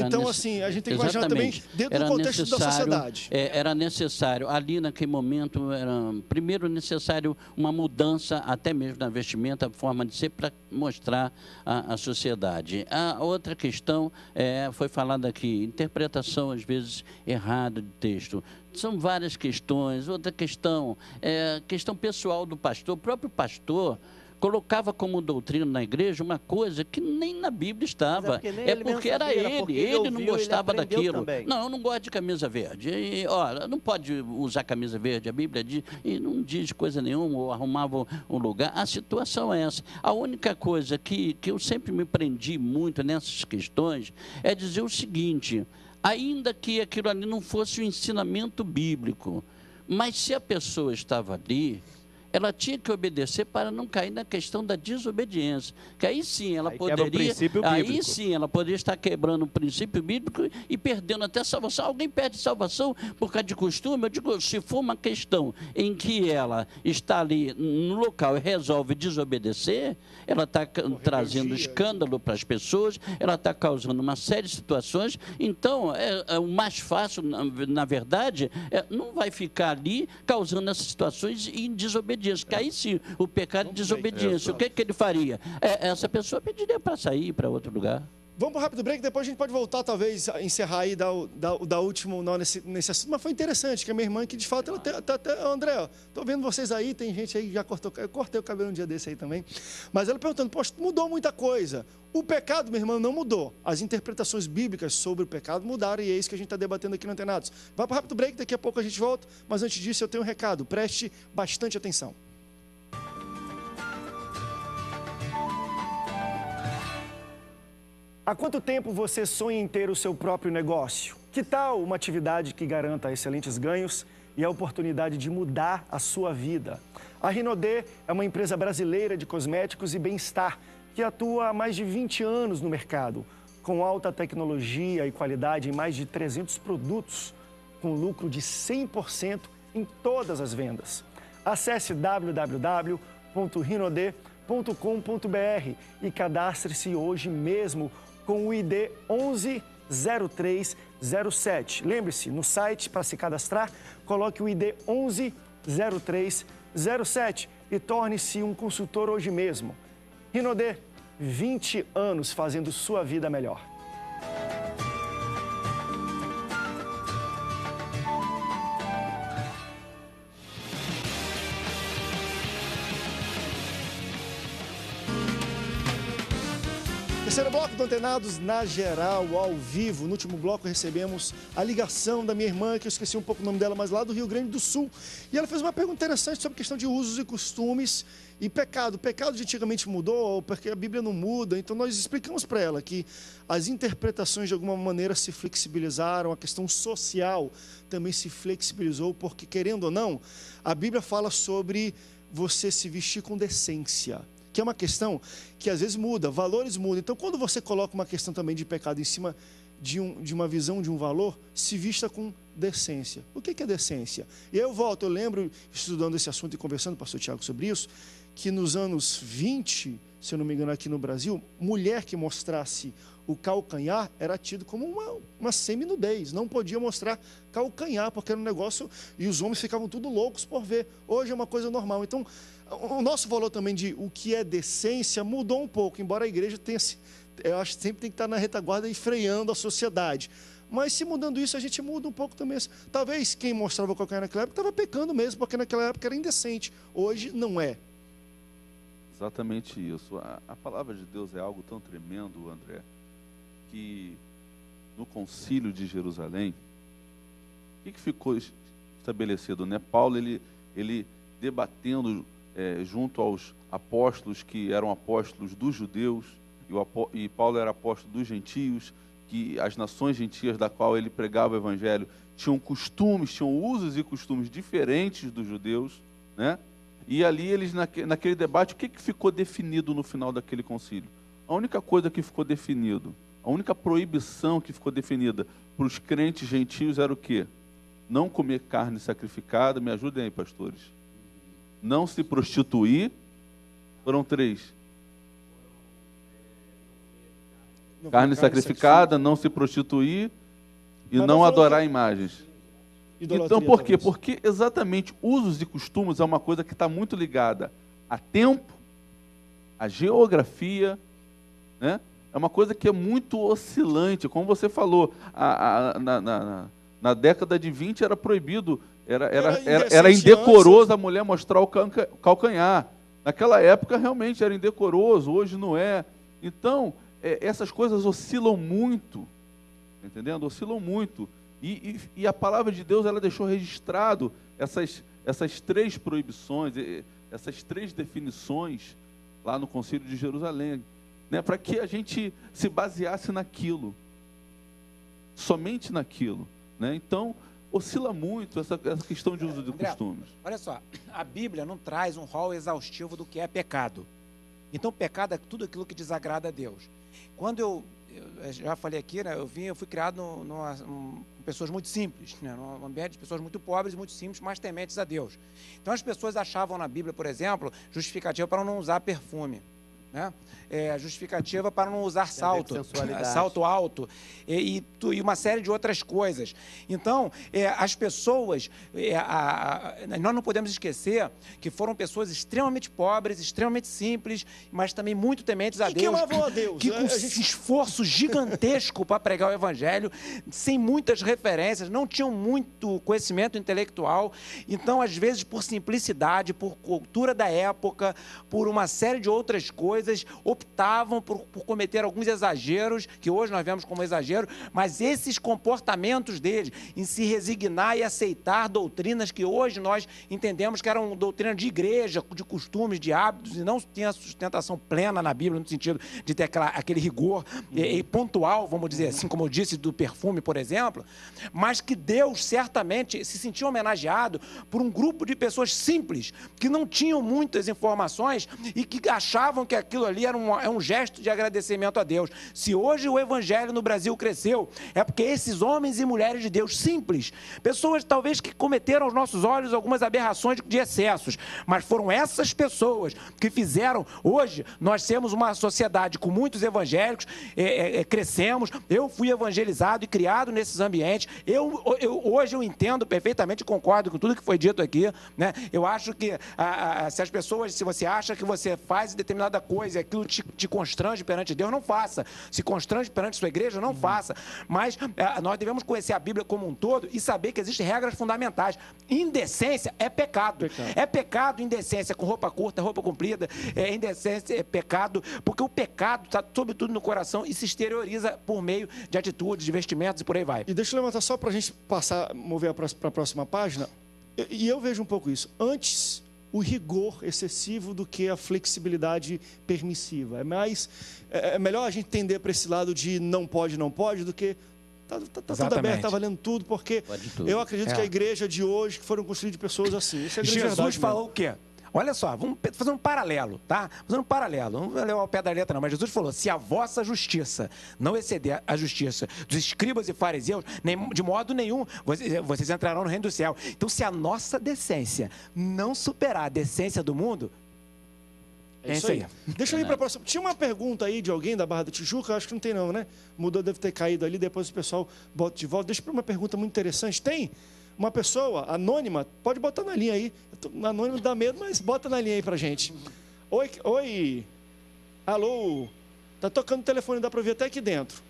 Então, assim, a gente tem que imaginar também dentro do contexto da sociedade.
Era necessário, ali naquele momento, era primeiro necessário uma mudança, até mesmo na vestimenta, a forma de ser, para mostrar a sociedade. A outra questão foi falada aqui, interpretação, às vezes, errada de texto. São várias questões. Outra questão, questão pessoal do pastor. O próprio pastor colocava como doutrina na igreja uma coisa que nem na Bíblia estava. Porque era ele não gostava daquilo. Também. Não, eu não gosto de camisa verde. E, olha, não pode usar camisa verde, a Bíblia diz, e não diz coisa nenhuma, ou arrumava um lugar. A situação é essa. A única coisa que eu sempre me prendi muito nessas questões é dizer o seguinte: ainda que aquilo ali não fosse o ensinamento bíblico, mas se a pessoa estava ali, ela tinha que obedecer para não cair na questão da desobediência. Que aí sim ela poderia, ela poderia estar quebrando o princípio bíblico e perdendo até a salvação. Alguém perde salvação por causa de costume? Eu digo, se for uma questão em que ela está ali no local e resolve desobedecer, ela está trazendo escândalo para as pessoas, ela está causando uma série de situações. Então, o mais fácil, na verdade, não vai ficar ali causando essas situações e desobediência. Que aí sim, o pecado de desobediência, o que ele faria? Essa pessoa pediria para sair para outro lugar.
Vamos para um rápido break, depois a gente pode voltar, talvez, a encerrar aí, dar último nó nesse assunto. Mas foi interessante, que a minha irmã, que de fato, ela até André, estou vendo vocês aí, tem gente aí que já cortou, eu cortei o cabelo um dia desse aí também. Mas ela perguntando, poxa, mudou muita coisa. O pecado, minha irmã, não mudou. As interpretações bíblicas sobre o pecado mudaram, e é isso que a gente está debatendo aqui no Antenados. Vai para o rápido break, daqui a pouco a gente volta, mas antes disso eu tenho um recado, preste bastante atenção. Há quanto tempo você sonha em ter o seu próprio negócio? Que tal uma atividade que garanta excelentes ganhos e a oportunidade de mudar a sua vida? A Rinodê é uma empresa brasileira de cosméticos e bem-estar que atua há mais de 20 anos no mercado, com alta tecnologia e qualidade em mais de 300 produtos, com lucro de 100% em todas as vendas. Acesse www.rinodê.com.br e cadastre-se hoje mesmo com o ID 110307. Lembre-se, no site, para se cadastrar, coloque o ID 110307 e torne-se um consultor hoje mesmo. Rinodê, 20 anos fazendo sua vida melhor. Terceiro bloco do Antenados na Geral, ao vivo. No último bloco recebemos a ligação da minha irmã, que eu esqueci um pouco o nome dela, mas lá do Rio Grande do Sul. E ela fez uma pergunta interessante sobre a questão de usos e costumes e pecado. O pecado de antigamente mudou, porque a Bíblia não muda. Então nós explicamos para ela que as interpretações de alguma maneira se flexibilizaram, a questão social também se flexibilizou, porque querendo ou não, a Bíblia fala sobre você se vestir com decência, que é uma questão que às vezes muda, valores mudam. Então, quando você coloca uma questão também de pecado em cima de uma visão, de um valor, se vista com decência. O que é decência? E aí eu lembro, estudando esse assunto e conversando com o pastor Tiago sobre isso, que nos anos 20, se eu não me engano aqui no Brasil, mulher que mostrasse o calcanhar era tido como uma semi-nudez, não podia mostrar calcanhar, porque era um negócio, e os homens ficavam tudo loucos por ver. Hoje é uma coisa normal. Então, o nosso valor também de o que é decência mudou um pouco, embora a igreja tenha, eu acho que sempre tem que estar na retaguarda e freando a sociedade. Mas se mudando isso, a gente muda um pouco também. Talvez quem mostrava o calcanhar naquela época estava pecando mesmo, porque naquela época era indecente. Hoje não é.
Exatamente isso. A palavra de Deus é algo tão tremendo, André, que no concílio de Jerusalém, o que ficou estabelecido, né? Paulo, ele debatendo junto aos apóstolos que eram apóstolos dos judeus, e Paulo era apóstolo dos gentios, que as nações gentias da qual ele pregava o evangelho tinham costumes, tinham usos e costumes diferentes dos judeus, né? E ali eles, naquele debate, o que ficou definido no final daquele concílio? A única coisa que ficou definido, a única proibição que ficou definida para os crentes gentios era o quê? Não comer carne sacrificada, me ajudem aí, pastores. Não se prostituir, foram 3. Carne sacrificada, não se prostituir e não adorar imagens. Então, por quê? Porque exatamente usos e costumes é uma coisa que está muito ligada a tempo, a geografia, né? É uma coisa que é muito oscilante, como você falou, na década de 20 era proibido, era indecoroso a mulher mostrar o calcanhar. Naquela época realmente era indecoroso, hoje não é. Então, essas coisas oscilam muito, entendendo? Oscilam muito. E a palavra de Deus, ela deixou registrado essas 3 proibições, essas 3 definições lá no Concílio de Jerusalém, né, para que a gente se baseasse naquilo, somente naquilo, né? Então, oscila muito essa questão de uso de costumes.
Olha só, a Bíblia não traz um rol exaustivo do que é pecado. Então, pecado é tudo aquilo que desagrada a Deus. Quando eu já falei aqui, né, eu fui criado com pessoas muito simples, né, num ambiente de pessoas muito pobres e muito simples, mas tementes a Deus. Então as pessoas achavam na Bíblia, por exemplo, justificativa para não usar perfume, né? Justificativa para não usar salto alto e uma série de outras coisas. Então, as pessoas, nós não podemos esquecer que foram pessoas extremamente pobres, extremamente simples, mas também muito tementes a Deus.
Que amavam a Deus.
Que com esforço gigantesco para pregar o evangelho, sem muitas referências, não tinham muito conhecimento intelectual. Então, às vezes, por simplicidade, por cultura da época, por uma série de outras coisas, optavam por cometer alguns exageros, que hoje nós vemos como exagero, mas esses comportamentos deles, em se resignar e aceitar doutrinas que hoje nós entendemos que eram doutrinas de igreja, de costumes, de hábitos, e não tinha sustentação plena na Bíblia, no sentido de ter aquele rigor e pontual, vamos dizer assim, como eu disse, do perfume, por exemplo, mas que Deus certamente se sentiu homenageado por um grupo de pessoas simples, que não tinham muitas informações e que achavam que aquilo ali era um gesto de agradecimento a Deus. Se hoje o evangelho no Brasil cresceu, é porque esses homens e mulheres de Deus simples, pessoas talvez que cometeram aos nossos olhos algumas aberrações de excessos, mas foram essas pessoas que fizeram hoje nós sermos uma sociedade com muitos evangélicos, crescemos. Eu fui evangelizado e criado nesses ambientes. Hoje eu entendo perfeitamente, concordo com tudo que foi dito aqui, né? Eu acho que se você acha que você faz determinada coisa coisa e aquilo te constrange perante Deus, não faça. Se constrange perante sua igreja, não faça. Mas nós devemos conhecer a Bíblia como um todo e saber que existem regras fundamentais. Indecência é pecado. É pecado indecência com roupa curta, roupa comprida. Indecência é pecado, porque o pecado está sobretudo no coração e se exterioriza por meio de atitudes, de vestimentos e por aí vai.
E deixa eu levantar só para a gente mover para a próxima página. E eu vejo um pouco isso. Antes, o rigor excessivo do que a flexibilidade permissiva. É melhor a gente tender para esse lado de não pode, do que tá tudo aberto, está valendo tudo, porque eu acredito que a igreja de hoje que foram construídas de pessoas assim. Isso é grande verdade.
Jesus falou o quê? Olha só, vamos fazer um paralelo, tá? Fazendo um paralelo, não vou levar ao pé da letra não, mas Jesus falou, se a vossa justiça não exceder a justiça dos escribas e fariseus, de modo nenhum vocês entrarão no reino do céu. Então, se a nossa decência não superar a decência do mundo, é isso aí.
Deixa eu ir para a próxima. Tinha uma pergunta aí de alguém da Barra da Tijuca, acho que não tem não, né? Mudou, deve ter caído ali, depois o pessoal bota de volta. Deixa eu uma pergunta muito interessante. Tem uma pessoa anônima, pode botar na linha aí. Anônimo dá medo, mas bota na linha aí pra gente. Oi, alô, tá tocando o telefone, dá para ouvir até aqui dentro.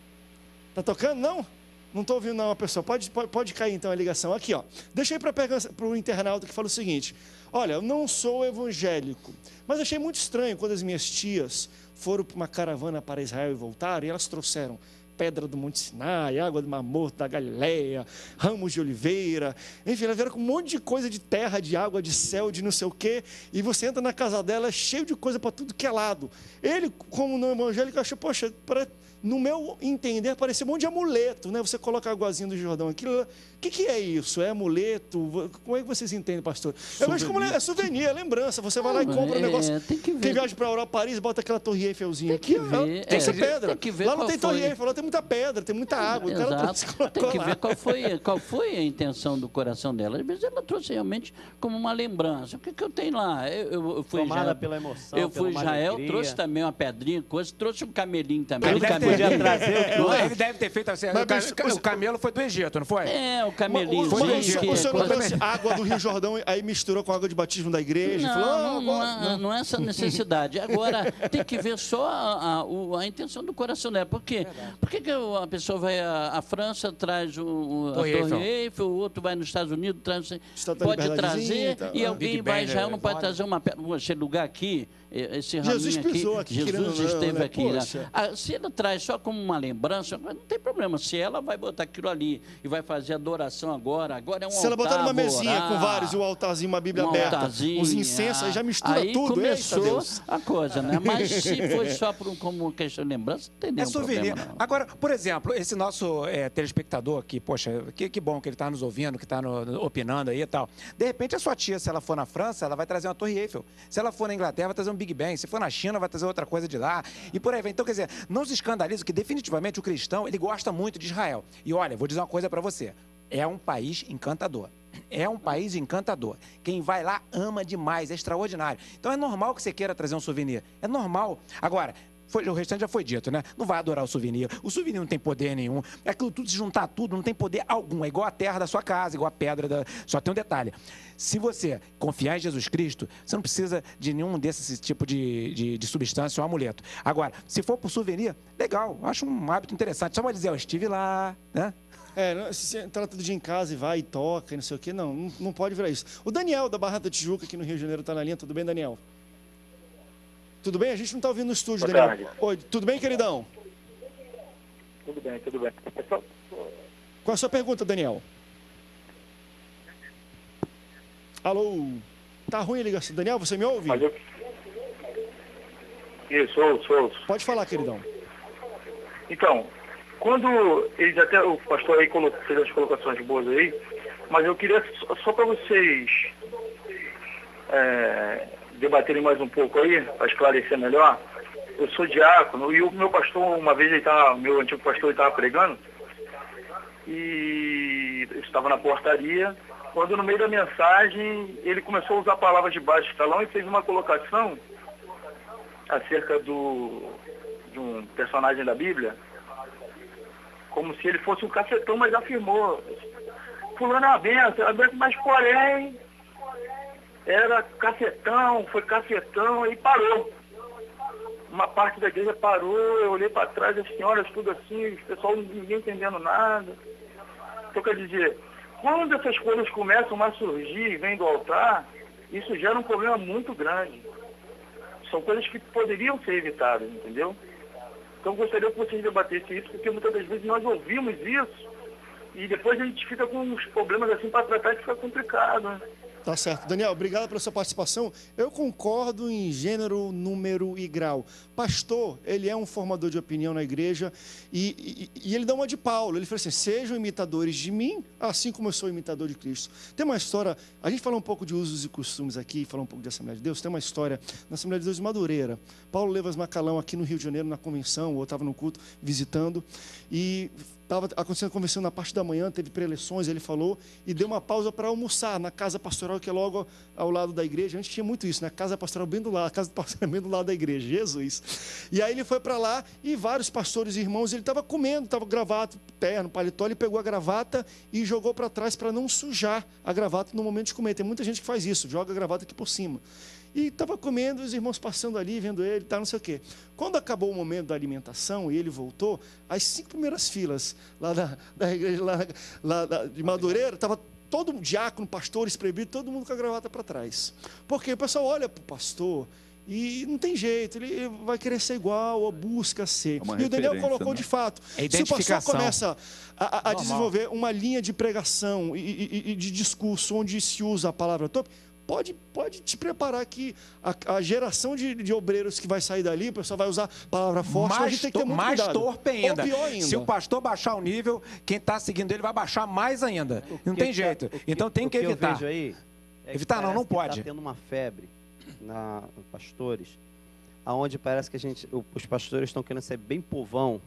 Tá tocando? Não? Não estou ouvindo não, uma pessoa. Pode cair então a ligação. Aqui, ó. Deixa eu ir para o internauta que fala o seguinte. Olha, eu não sou evangélico, mas achei muito estranho quando as minhas tias foram para uma caravana para Israel e voltaram, e elas trouxeram pedra do Monte Sinai, água do Mar Morto, da Galileia, ramos de oliveira, enfim, elas vieram com um monte de coisa de terra, de água, de céu, de não sei o quê, e você entra na casa dela, é cheio de coisa para tudo que é lado. Ele, como não evangélico, achou, poxa, no meu entender, parecia um monte de amuleto, né? Você coloca a águazinha do Jordão aqui. O que é isso? É amuleto? Como é que vocês entendem, pastor? Eu vejo como é souvenir, é lembrança. Você vai lá e compra um negócio. Tem viagem para a Europa, Paris, bota aquela Torre Eiffelzinha aqui. Tem essa pedra. Lá não tem Torre Eiffel, lá tem muita pedra, tem muita água.
Tem que ver qual foi a intenção do coração dela. Às vezes ela trouxe realmente como uma lembrança. O que eu tenho lá? Eu fui
tomada pela emoção,
eu fui em Israel, trouxe também uma pedrinha, trouxe um camelinho também.
Ele deve ter feito assim. O camelo foi do Egito, não foi?
O camelinho.
O senhor não trouxe água do Rio Jordão, aí misturou com a água de batismo da igreja?
Não é essa necessidade. Agora, tem que ver só a intenção do coração dela. Por quê? Por que a pessoa vai à França, traz a Torre Eiffel, o outro vai nos Estados Unidos, pode trazer, e alguém vai a Israel, não pode trazer uma pedra. Esse lugar aqui, esse raminho
Jesus pisou aqui,
Jesus esteve aqui.
Se
ela traz só como uma lembrança, não tem problema. Se ela vai botar aquilo ali e vai fazer adoração agora é um altar.
Se ela botar numa mesinha com vários, um altarzinho, uma Bíblia aberta, uns incensos, aí já mistura tudo.
Aí começou a coisa, né? Mas se foi só como uma questão de lembrança, não tem nenhum problema. Não.
Agora, por exemplo, esse nosso telespectador aqui, poxa, que bom que ele está nos ouvindo, que está opinando aí e tal. De repente, a sua tia, se ela for na França, ela vai trazer uma Torre Eiffel. Se ela for na Inglaterra, vai trazer um Big Ben. Se for na China, vai trazer outra coisa de lá. E por aí vai. Então, quer dizer, não se escandaliza que definitivamente o cristão, ele gosta muito de Israel. E olha, vou dizer uma coisa para você. É um país encantador. É um país encantador. Quem vai lá ama demais, é extraordinário. Então é normal que você queira trazer um souvenir. É normal. Agora, o restante já foi dito, né? Não vai adorar o souvenir. O souvenir não tem poder nenhum. É aquilo tudo, se juntar tudo, não tem poder algum. É igual a terra da sua casa, igual a pedra. Só tem um detalhe. Se você confiar em Jesus Cristo, você não precisa de nenhum desses tipo de substância ou amuleto. Agora, se for por souvenir, legal. Acho um hábito interessante. Só vai dizer, eu estive lá, né?
Se trata de ir em casa e vai e toca e não sei o quê, não pode virar isso. O Daniel, da Barra da Tijuca, aqui no Rio de Janeiro, está na linha. Tudo bem, Daniel? Tudo bem? A gente não está ouvindo no estúdio,
Boa
Daniel.
tarde.
Oi, tudo bem, queridão?
Tudo bem.
Qual a sua pergunta, Daniel? Alô? Tá ruim a ligação. Daniel, você me ouve?
Isso, ouço.
Pode falar, queridão.
Então, quando eles até, o pastor aí fez as colocações boas aí, mas eu queria só para vocês debaterem mais um pouco aí, para esclarecer melhor. Eu sou diácono e o meu pastor, uma vez meu antigo pastor, ele estava pregando e eu estava na portaria, quando no meio da mensagem ele começou a usar palavras de baixo escalão e fez uma colocação acerca de um personagem da Bíblia, como se ele fosse um cafetão, mas afirmou, fulano é uma benção, mas porém era cafetão, foi cafetão e parou. uma parte da igreja parou, eu olhei para trás, as senhoras tudo assim, o pessoal ninguém entendendo nada. Então, quer dizer, quando essas coisas começam a surgir e vêm do altar, isso gera um problema muito grande. São coisas que poderiam ser evitadas, entendeu? Então, gostaria que vocês debatessem isso, porque muitas das vezes nós ouvimos isso e depois a gente fica com uns problemas assim para tratar e fica complicado, né?
Tá certo. Daniel, obrigado pela sua participação. Eu concordo em gênero, número e grau. Pastor, ele é um formador de opinião na igreja e ele dá uma de Paulo. Ele fala assim, sejam imitadores de mim, assim como eu sou imitador de Cristo. Tem uma história, a gente falou um pouco de usos e costumes aqui, falou um pouco de Assembleia de Deus, tem uma história na Assembleia de Deus de Madureira. Paulo Levas Macalão aqui no Rio de Janeiro, na convenção, ou estava no culto, visitando, e estava acontecendo a convenção na parte da manhã, teve preleções, ele falou, e deu uma pausa para almoçar na casa pastoral, que é logo ao lado da igreja. A gente tinha muito isso, né? Casa pastoral bem do lado, a casa pastoral bem do lado da igreja, Jesus. E aí ele foi para lá, e vários pastores e irmãos, ele estava comendo, estava gravata, terno, paletó, ele pegou a gravata e jogou para trás para não sujar a gravata no momento de comer. Tem muita gente que faz isso, joga a gravata aqui por cima. E estava comendo, os irmãos passando ali, vendo ele, tá, não sei o quê. Quando acabou o momento da alimentação e ele voltou, as 5 primeiras filas lá da igreja de Madureira, estava todo diácono, pastor, presbítero, todo mundo com a gravata para trás. Porque o pessoal olha para o pastor e não tem jeito, ele vai querer ser igual ou busca ser. E o Daniel colocou, né, de fato, se o pastor começa a desenvolver uma linha de pregação e de discurso onde se usa a palavra top, pode te preparar que a geração de obreiros que vai sair dali, o pessoal vai usar palavra forte, a gente tem que ter muito cuidado.
Torpe ainda.
Ou pior ainda.
Se o pastor baixar o nível, quem está seguindo ele vai baixar mais ainda. Não tem jeito. Então tem que evitar.
Eu vejo aí
evitar não pode.
Está tendo uma febre pastores, aonde parece que os pastores estão querendo ser bem povão,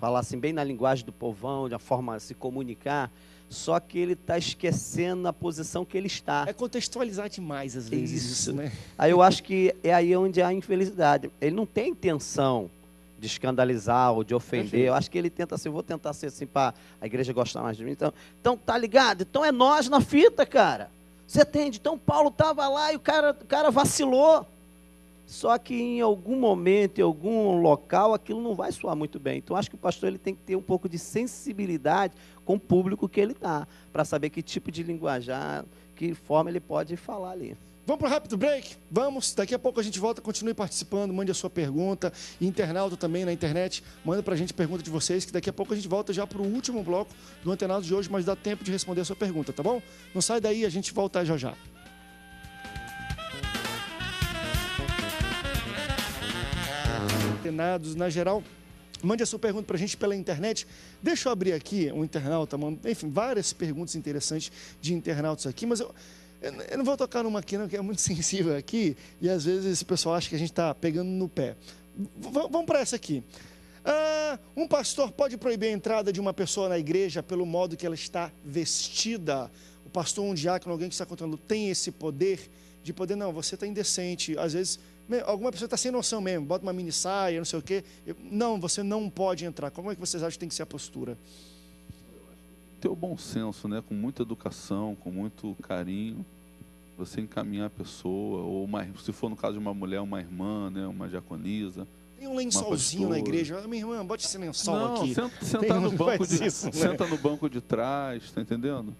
falar assim bem na linguagem do povão, de uma forma de se comunicar. Só que ele está esquecendo a posição que ele está.
É contextualizar demais, às vezes, isso, né?
Aí eu acho que é aí onde há a infelicidade. Ele não tem intenção de escandalizar ou de ofender. Eu acho que ele tenta assim, vou tentar ser assim para a igreja gostar mais de mim. Então tá ligado? Então é nós na fita, cara. Você entende? Então Paulo estava lá e o cara vacilou. Só que em algum momento, em algum local, aquilo não vai soar muito bem. Então, acho que o pastor ele tem que ter um pouco de sensibilidade com o público que ele está, para saber que tipo de linguajar, que forma ele pode falar ali.
Vamos para o rápido break? Vamos. Daqui a pouco a gente volta, continue participando, mande a sua pergunta. Internauta também na internet, manda para a gente a pergunta de vocês, que daqui a pouco a gente volta já para o último bloco do Antenado de hoje, mas dá tempo de responder a sua pergunta, tá bom? Não sai daí, a gente volta já já. Antenados na geral, mande a sua pergunta para a gente pela internet. Deixa eu abrir aqui um internauta, enfim, várias perguntas interessantes de internautas aqui, mas eu não vou tocar numa aqui não, que é muito sensível aqui, e às vezes o pessoal acha que a gente está pegando no pé. Vamos para essa aqui. Um pastor pode proibir a entrada de uma pessoa na igreja pelo modo que ela está vestida? O pastor, um diácono, alguém que está contando, tem esse poder de poder, não, você está indecente, às vezes alguma pessoa está sem noção mesmo, bota uma mini saia, não sei o quê. Não, você não pode entrar. Como é que vocês acham que tem que ser a postura?
Ter o bom senso, né? Com muita educação, com muito carinho, você encaminhar a pessoa, ou se for no caso de uma mulher, uma irmã, né? Uma diaconisa.
Tem um lençolzinho na igreja. Minha irmã, bote esse lençol aqui.
Senta no banco de trás, tá entendendo?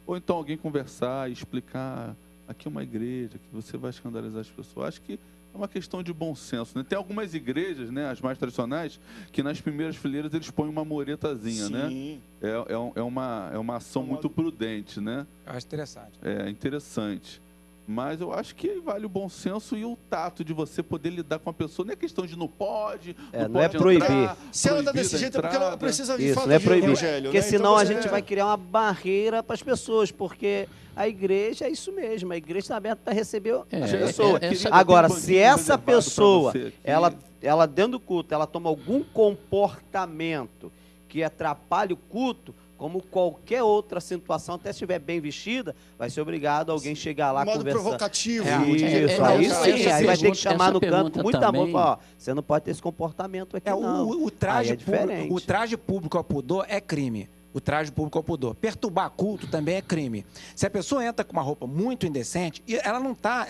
Ou então alguém conversar e explicar, aqui é uma igreja, que você vai escandalizar as pessoas. Acho que é uma questão de bom senso, né? Tem algumas igrejas, né, as mais tradicionais, que nas primeiras fileiras eles põem uma muretazinha, né? É uma ação muito prudente, né?
Eu acho interessante.
É interessante. Mas eu acho que vale o bom senso e o tato de você poder lidar com a pessoa. Não é questão de não pode
não é proibir.
Se ela está desse jeito é porque ela precisa de fato
não é proibir.
Evangelho.
Porque
né?
senão a gente vai criar uma barreira para as pessoas, porque a igreja é isso mesmo. A igreja está aberta para receber a pessoa. Agora, se essa pessoa, ela dentro do culto, ela toma algum comportamento que atrapalhe o culto, como qualquer outra situação, até se estiver bem vestida, vai ser obrigado alguém chegar lá conversar.
Modo provocativo.
Aí sim, aí vai ter que chamar no canto com muito amor. Ó, você não pode ter esse comportamento aqui, não.
O traje público ao pudor é crime. o traje público ao pudor. Perturbar culto também é crime. Se a pessoa entra com uma roupa muito indecente, e ela não está...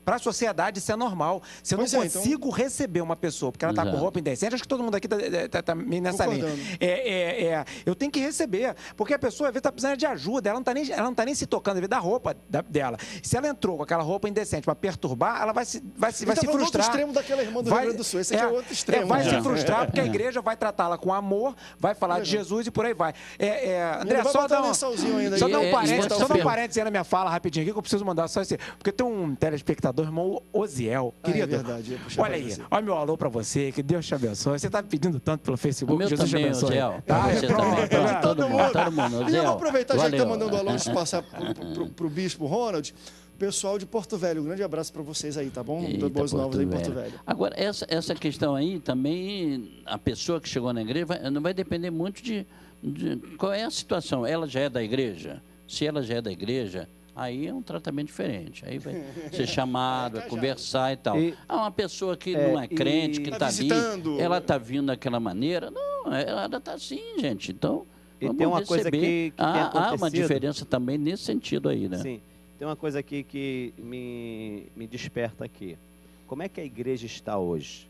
Para a sociedade isso é normal. Se eu não consigo receber uma pessoa porque ela está com roupa indecente, acho que todo mundo aqui está nessa linha. Eu tenho que receber, porque a pessoa às vezes está precisando de ajuda, ela não tá nem se tocando da roupa dela. Se ela entrou com aquela roupa indecente para perturbar, ela vai se frustrar.
Outro extremo daquela irmã do Rio Grande do Sul. Esse aqui é outro extremo.
Vai se frustrar porque a igreja vai tratá-la com amor, vai falar de Jesus e por aí vai. André, só dá um parênteses aí na minha fala rapidinho aqui, que eu preciso mandar só esse... Porque tem um telespectador, irmão Oziel, querido.
É verdade.
Olha aí, olha meu alô pra você, que Deus te abençoe. Você tá pedindo tanto pelo Facebook,
meu
Jesus
também,
te abençoe.
Oziel. Você também. Todo mundo.
E eu vou aproveitar, já que tá mandando alô, antes de passar pro Bispo Ronald, pessoal de Porto Velho, um grande abraço para vocês aí, tá bom? Boas novas aí em Porto Velho.
Agora, essa questão aí também, a pessoa que chegou na igreja não vai depender muito de qual é a situação. Ela já é da igreja? Se ela já é da igreja, aí é um tratamento diferente. Aí vai ser chamado, conversar e tal. Uma pessoa que não é crente, que está ali, ela está vindo daquela maneira. Não, ela está assim, gente. Então, vamos
tem uma
receber.
Coisa que
há uma diferença também nesse sentido aí, né?
Sim. Tem uma coisa aqui que me desperta aqui. Como é que a igreja está hoje?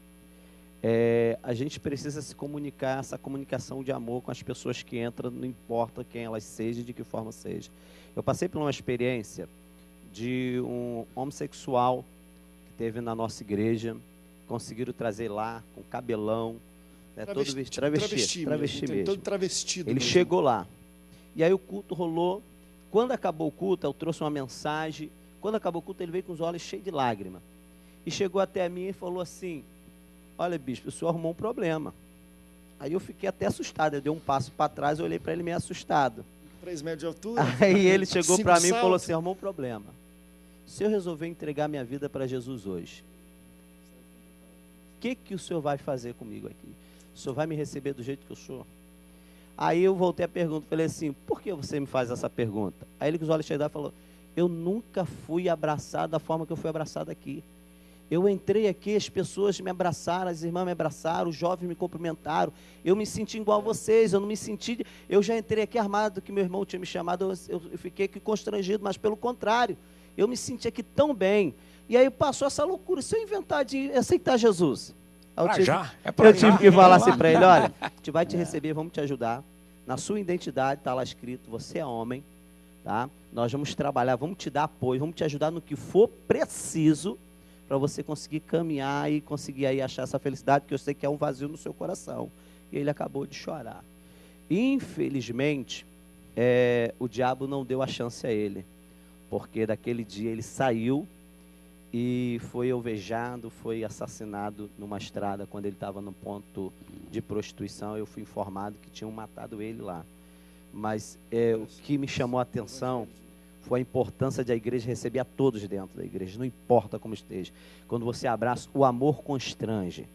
A gente precisa se comunicar, essa comunicação de amor com as pessoas que entram, não importa quem elas sejam e de que forma seja. Eu passei por uma experiência de um homossexual que teve na nossa igreja, conseguiram trazer lá com cabelão, todo travesti. Ele chegou lá. E aí o culto rolou. Quando acabou o culto, eu trouxe uma mensagem. Quando acabou o culto, ele veio com os olhos cheios de lágrimas. E chegou até mim e falou assim: olha, bispo, o senhor arrumou um problema. Aí eu fiquei até assustado. Eu dei um passo para trás e olhei para ele meio assustado.
3 metros de altura.
Aí ele chegou para mim e falou assim: arrumou um problema. Se eu resolver entregar minha vida para Jesus hoje, o que o senhor vai fazer comigo aqui? O senhor vai me receber do jeito que eu sou? Aí eu voltei a pergunta, falei assim: por que você me faz essa pergunta? Aí ele com os olhos cheios falou: eu nunca fui abraçado da forma que eu fui abraçado aqui. Eu entrei aqui, as pessoas me abraçaram, as irmãs me abraçaram, os jovens me cumprimentaram. Eu me senti igual a vocês, eu não me senti... Eu já entrei aqui armado, que meu irmão tinha me chamado, eu fiquei aqui constrangido, mas pelo contrário, eu me senti aqui tão bem. E aí passou essa loucura, se eu inventar de aceitar Jesus... Eu tive que falar assim para ele: olha, a gente vai te receber, vamos te ajudar. Na sua identidade está lá escrito: você é homem, tá? Nós vamos trabalhar, vamos te dar apoio, vamos te ajudar no que for preciso para você conseguir caminhar e conseguir aí achar essa felicidade, que eu sei que é um vazio no seu coração. E ele acabou de chorar. Infelizmente, o diabo não deu a chance a ele, porque daquele dia ele saiu e foi alvejado, foi assassinado numa estrada quando ele estava no ponto de prostituição. Eu fui informado que tinham matado ele lá. Mas o que me chamou a atenção foi a importância de a igreja receber a todos dentro da igreja, não importa como esteja. Quando você abraça, o amor constrange.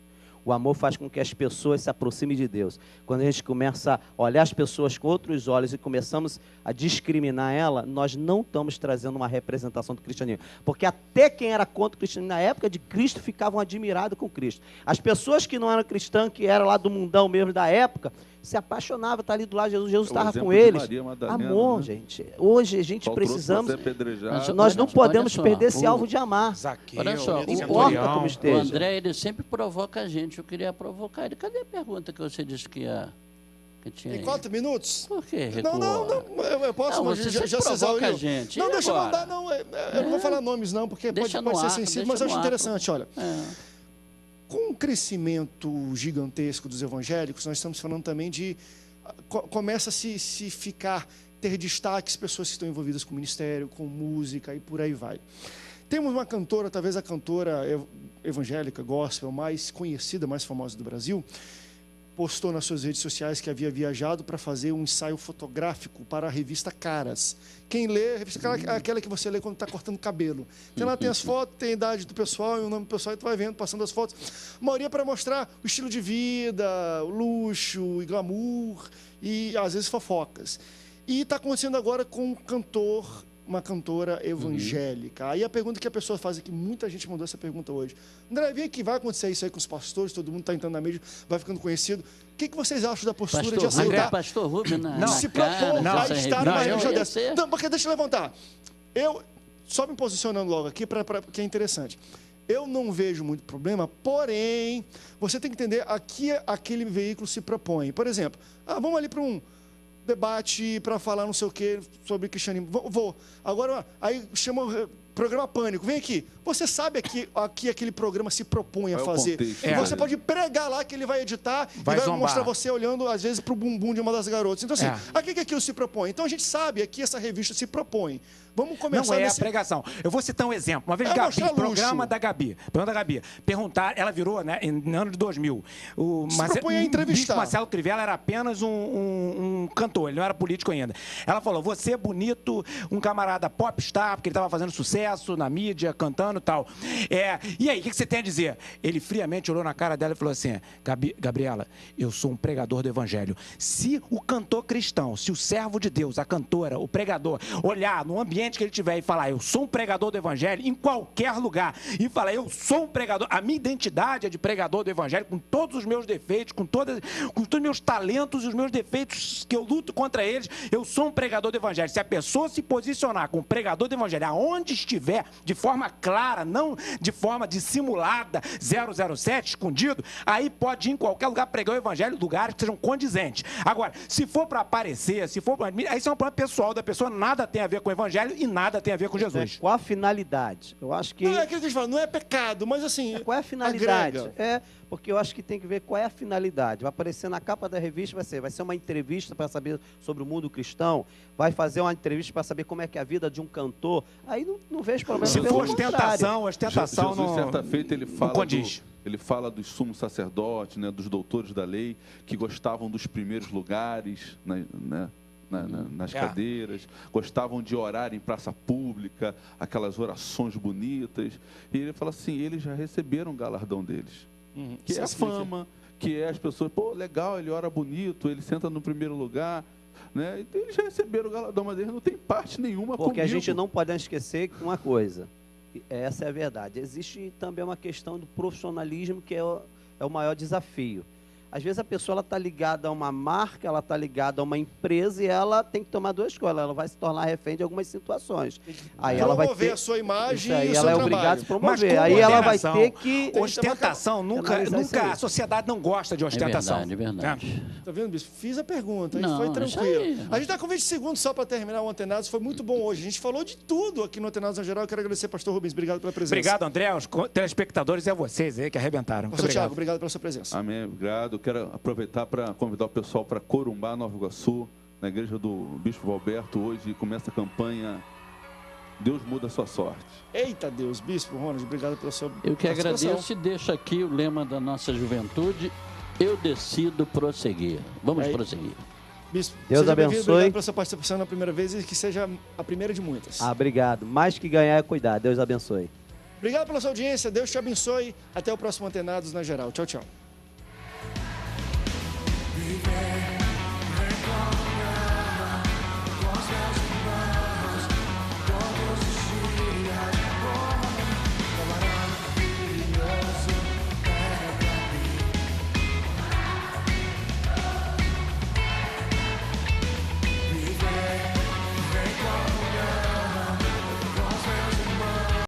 O amor faz com que as pessoas se aproximem de Deus. Quando a gente começa a olhar as pessoas com outros olhos e começamos a discriminar ela, nós não estamos trazendo uma representação do cristianismo. Porque até quem era contra o cristianismo na época de Cristo ficavam admirados com Cristo. As pessoas que não eram cristãs, que eram lá do mundão mesmo da época, se apaixonavam, está ali do lado de Jesus, Jesus estava com eles. Amor, né? Gente. Hoje a gente precisamos... Nós não podemos perder esse alvo de amar.
Zaqueu, olha só, o André, ele sempre provoca a gente. Eu queria provocar ele. Cadê a pergunta que você disse que tinha?
Em 4 minutos?
Por quê?
Não, eu posso,
não,
mas já se exauriu.
A gente.
Não, deixa eu mandar, não. Eu não vou falar nomes, não, porque pode ser sensível, mas eu acho interessante, olha. Com o crescimento gigantesco dos evangélicos, nós estamos falando também de... Começa a se ter destaques pessoas que estão envolvidas com o ministério, com música e por aí vai. Temos uma cantora, talvez a cantora evangélica, gospel, mais conhecida, mais famosa do Brasil, postou nas suas redes sociais que havia viajado para fazer um ensaio fotográfico para a revista Caras. Quem lê, a revista Caras é aquela que você lê quando está cortando cabelo. Então lá tem as fotos, tem a idade do pessoal e o nome do pessoal, e tu vai vendo, passando as fotos. A maioria para mostrar o estilo de vida, o luxo e glamour e às vezes fofocas. E está acontecendo agora com um cantor uma cantora evangélica. Aí a pergunta que a pessoa faz aqui, muita gente mandou essa pergunta hoje. André, vem aqui, vai acontecer isso aí com os pastores, todo mundo está entrando na mídia, vai ficando conhecido. O que vocês acham da postura de aceitar?
Pastor Rubens
não se propor a estar numa religião dessa. Não, porque deixa eu levantar. Eu, só me posicionando logo aqui, que é interessante. Eu não vejo muito problema, porém, você tem que entender a que aquele veículo se propõe. Por exemplo, vamos ali para um debate para falar não sei o que sobre cristianismo. Vou. Agora, aí chama programa Pânico. Vem aqui. Você sabe aqui aquele programa se propõe a fazer. Você pode pregar lá que ele vai editar e vai mostrar você olhando, às vezes, para o bumbum de uma das garotas. Então, assim, a que aquilo se propõe? Então, a gente sabe aqui essa revista se propõe. Vamos começar
a pregação. Eu vou citar um exemplo. Uma vez, programa da Gabi. Perguntar, ela virou, né, no ano de 2000. O Marcelo Crivella era apenas um cantor, ele não era político ainda. Ela falou, você é bonito, um camarada popstar, porque ele estava fazendo sucesso na mídia, cantando e tal. E aí, o que você tem a dizer? Ele friamente olhou na cara dela e falou assim, Gabriela, eu sou um pregador do evangelho. Se o cantor cristão, se o servo de Deus, a cantora, o pregador, olhar no ambiente que ele tiver e falar, eu sou um pregador do evangelho, em qualquer lugar, e falar, eu sou um pregador, a minha identidade é de pregador do evangelho, com todos os meus defeitos, com todos os meus talentos e os meus defeitos que eu luto contra eles, eu sou um pregador do evangelho. Se a pessoa se posicionar como pregador do evangelho, aonde estiver, de forma clara, não de forma dissimulada, 007, escondido, aí pode ir em qualquer lugar pregar o evangelho, lugares que sejam condizentes. Agora, se for para aparecer, se for para... Aí isso é um problema pessoal da pessoa, nada tem a ver com o evangelho e nada tem a ver com Jesus.
Qual a finalidade? Eu acho que...
Não é aquilo que a gente fala, não é pecado, mas assim...
Qual é a finalidade? Porque eu acho que tem que ver qual é a finalidade. Vai aparecer na capa da revista, vai ser uma entrevista para saber sobre o mundo cristão, vai fazer uma entrevista para saber como é que é a vida de um cantor. Aí não vejo problema.
Se for ostentação
Jesus, certa feita, ele fala dos sumos sacerdotes, né, dos doutores da lei, que gostavam dos primeiros lugares, né, nas cadeiras, gostavam de orar em praça pública, aquelas orações bonitas. E ele fala assim, eles já receberam o galardão deles. Que é a fama, que é as pessoas, legal, ele ora bonito, ele senta no primeiro lugar, né? Então, eles já receberam o galardão, mas eles não têm parte nenhuma
Porque a gente não pode esquecer uma coisa, essa é a verdade, existe também uma questão do profissionalismo que é o maior desafio. Às vezes a pessoa está ligada a uma marca, ela está ligada a uma empresa e ela tem que tomar duas coisas. Ela vai se tornar refém de algumas situações. Aí ela vai ter
a sua imagem
e o seu trabalho. Ela é obrigada a se promover.
Aí
ela vai ter que...
Ostentação, nunca a sociedade não gosta de ostentação.
É verdade.
Tá vendo, Bispo? Fiz a pergunta, foi tranquilo. A gente está com 20 segundos só para terminar o Antenados. Foi muito bom hoje. A gente falou de tudo aqui no Antenados em geral. Eu quero agradecer, pastor Rubens. Obrigado pela presença.
Obrigado, André, aos telespectadores e a vocês aí que arrebentaram.
Pastor Tiago, obrigado pela sua presença.
Amém, obrigado. Quero aproveitar para convidar o pessoal para Corumbá, Nova Iguaçu, na igreja do Bispo Valberto. Hoje começa a campanha Deus Muda a Sua Sorte.
Eita Deus, Bispo Ronald, obrigado pela sua
Eu que agradeço e deixo aqui o lema da nossa juventude, eu decido prosseguir. Vamos prosseguir.
Bispo,
Deus abençoe.
Obrigado pela sua participação na primeira vez e que seja a primeira de muitas.
Obrigado. Mais que ganhar é cuidar. Deus abençoe.
Obrigado pela sua audiência. Deus te abençoe. Até o próximo Antenados na Geral. Tchau, tchau.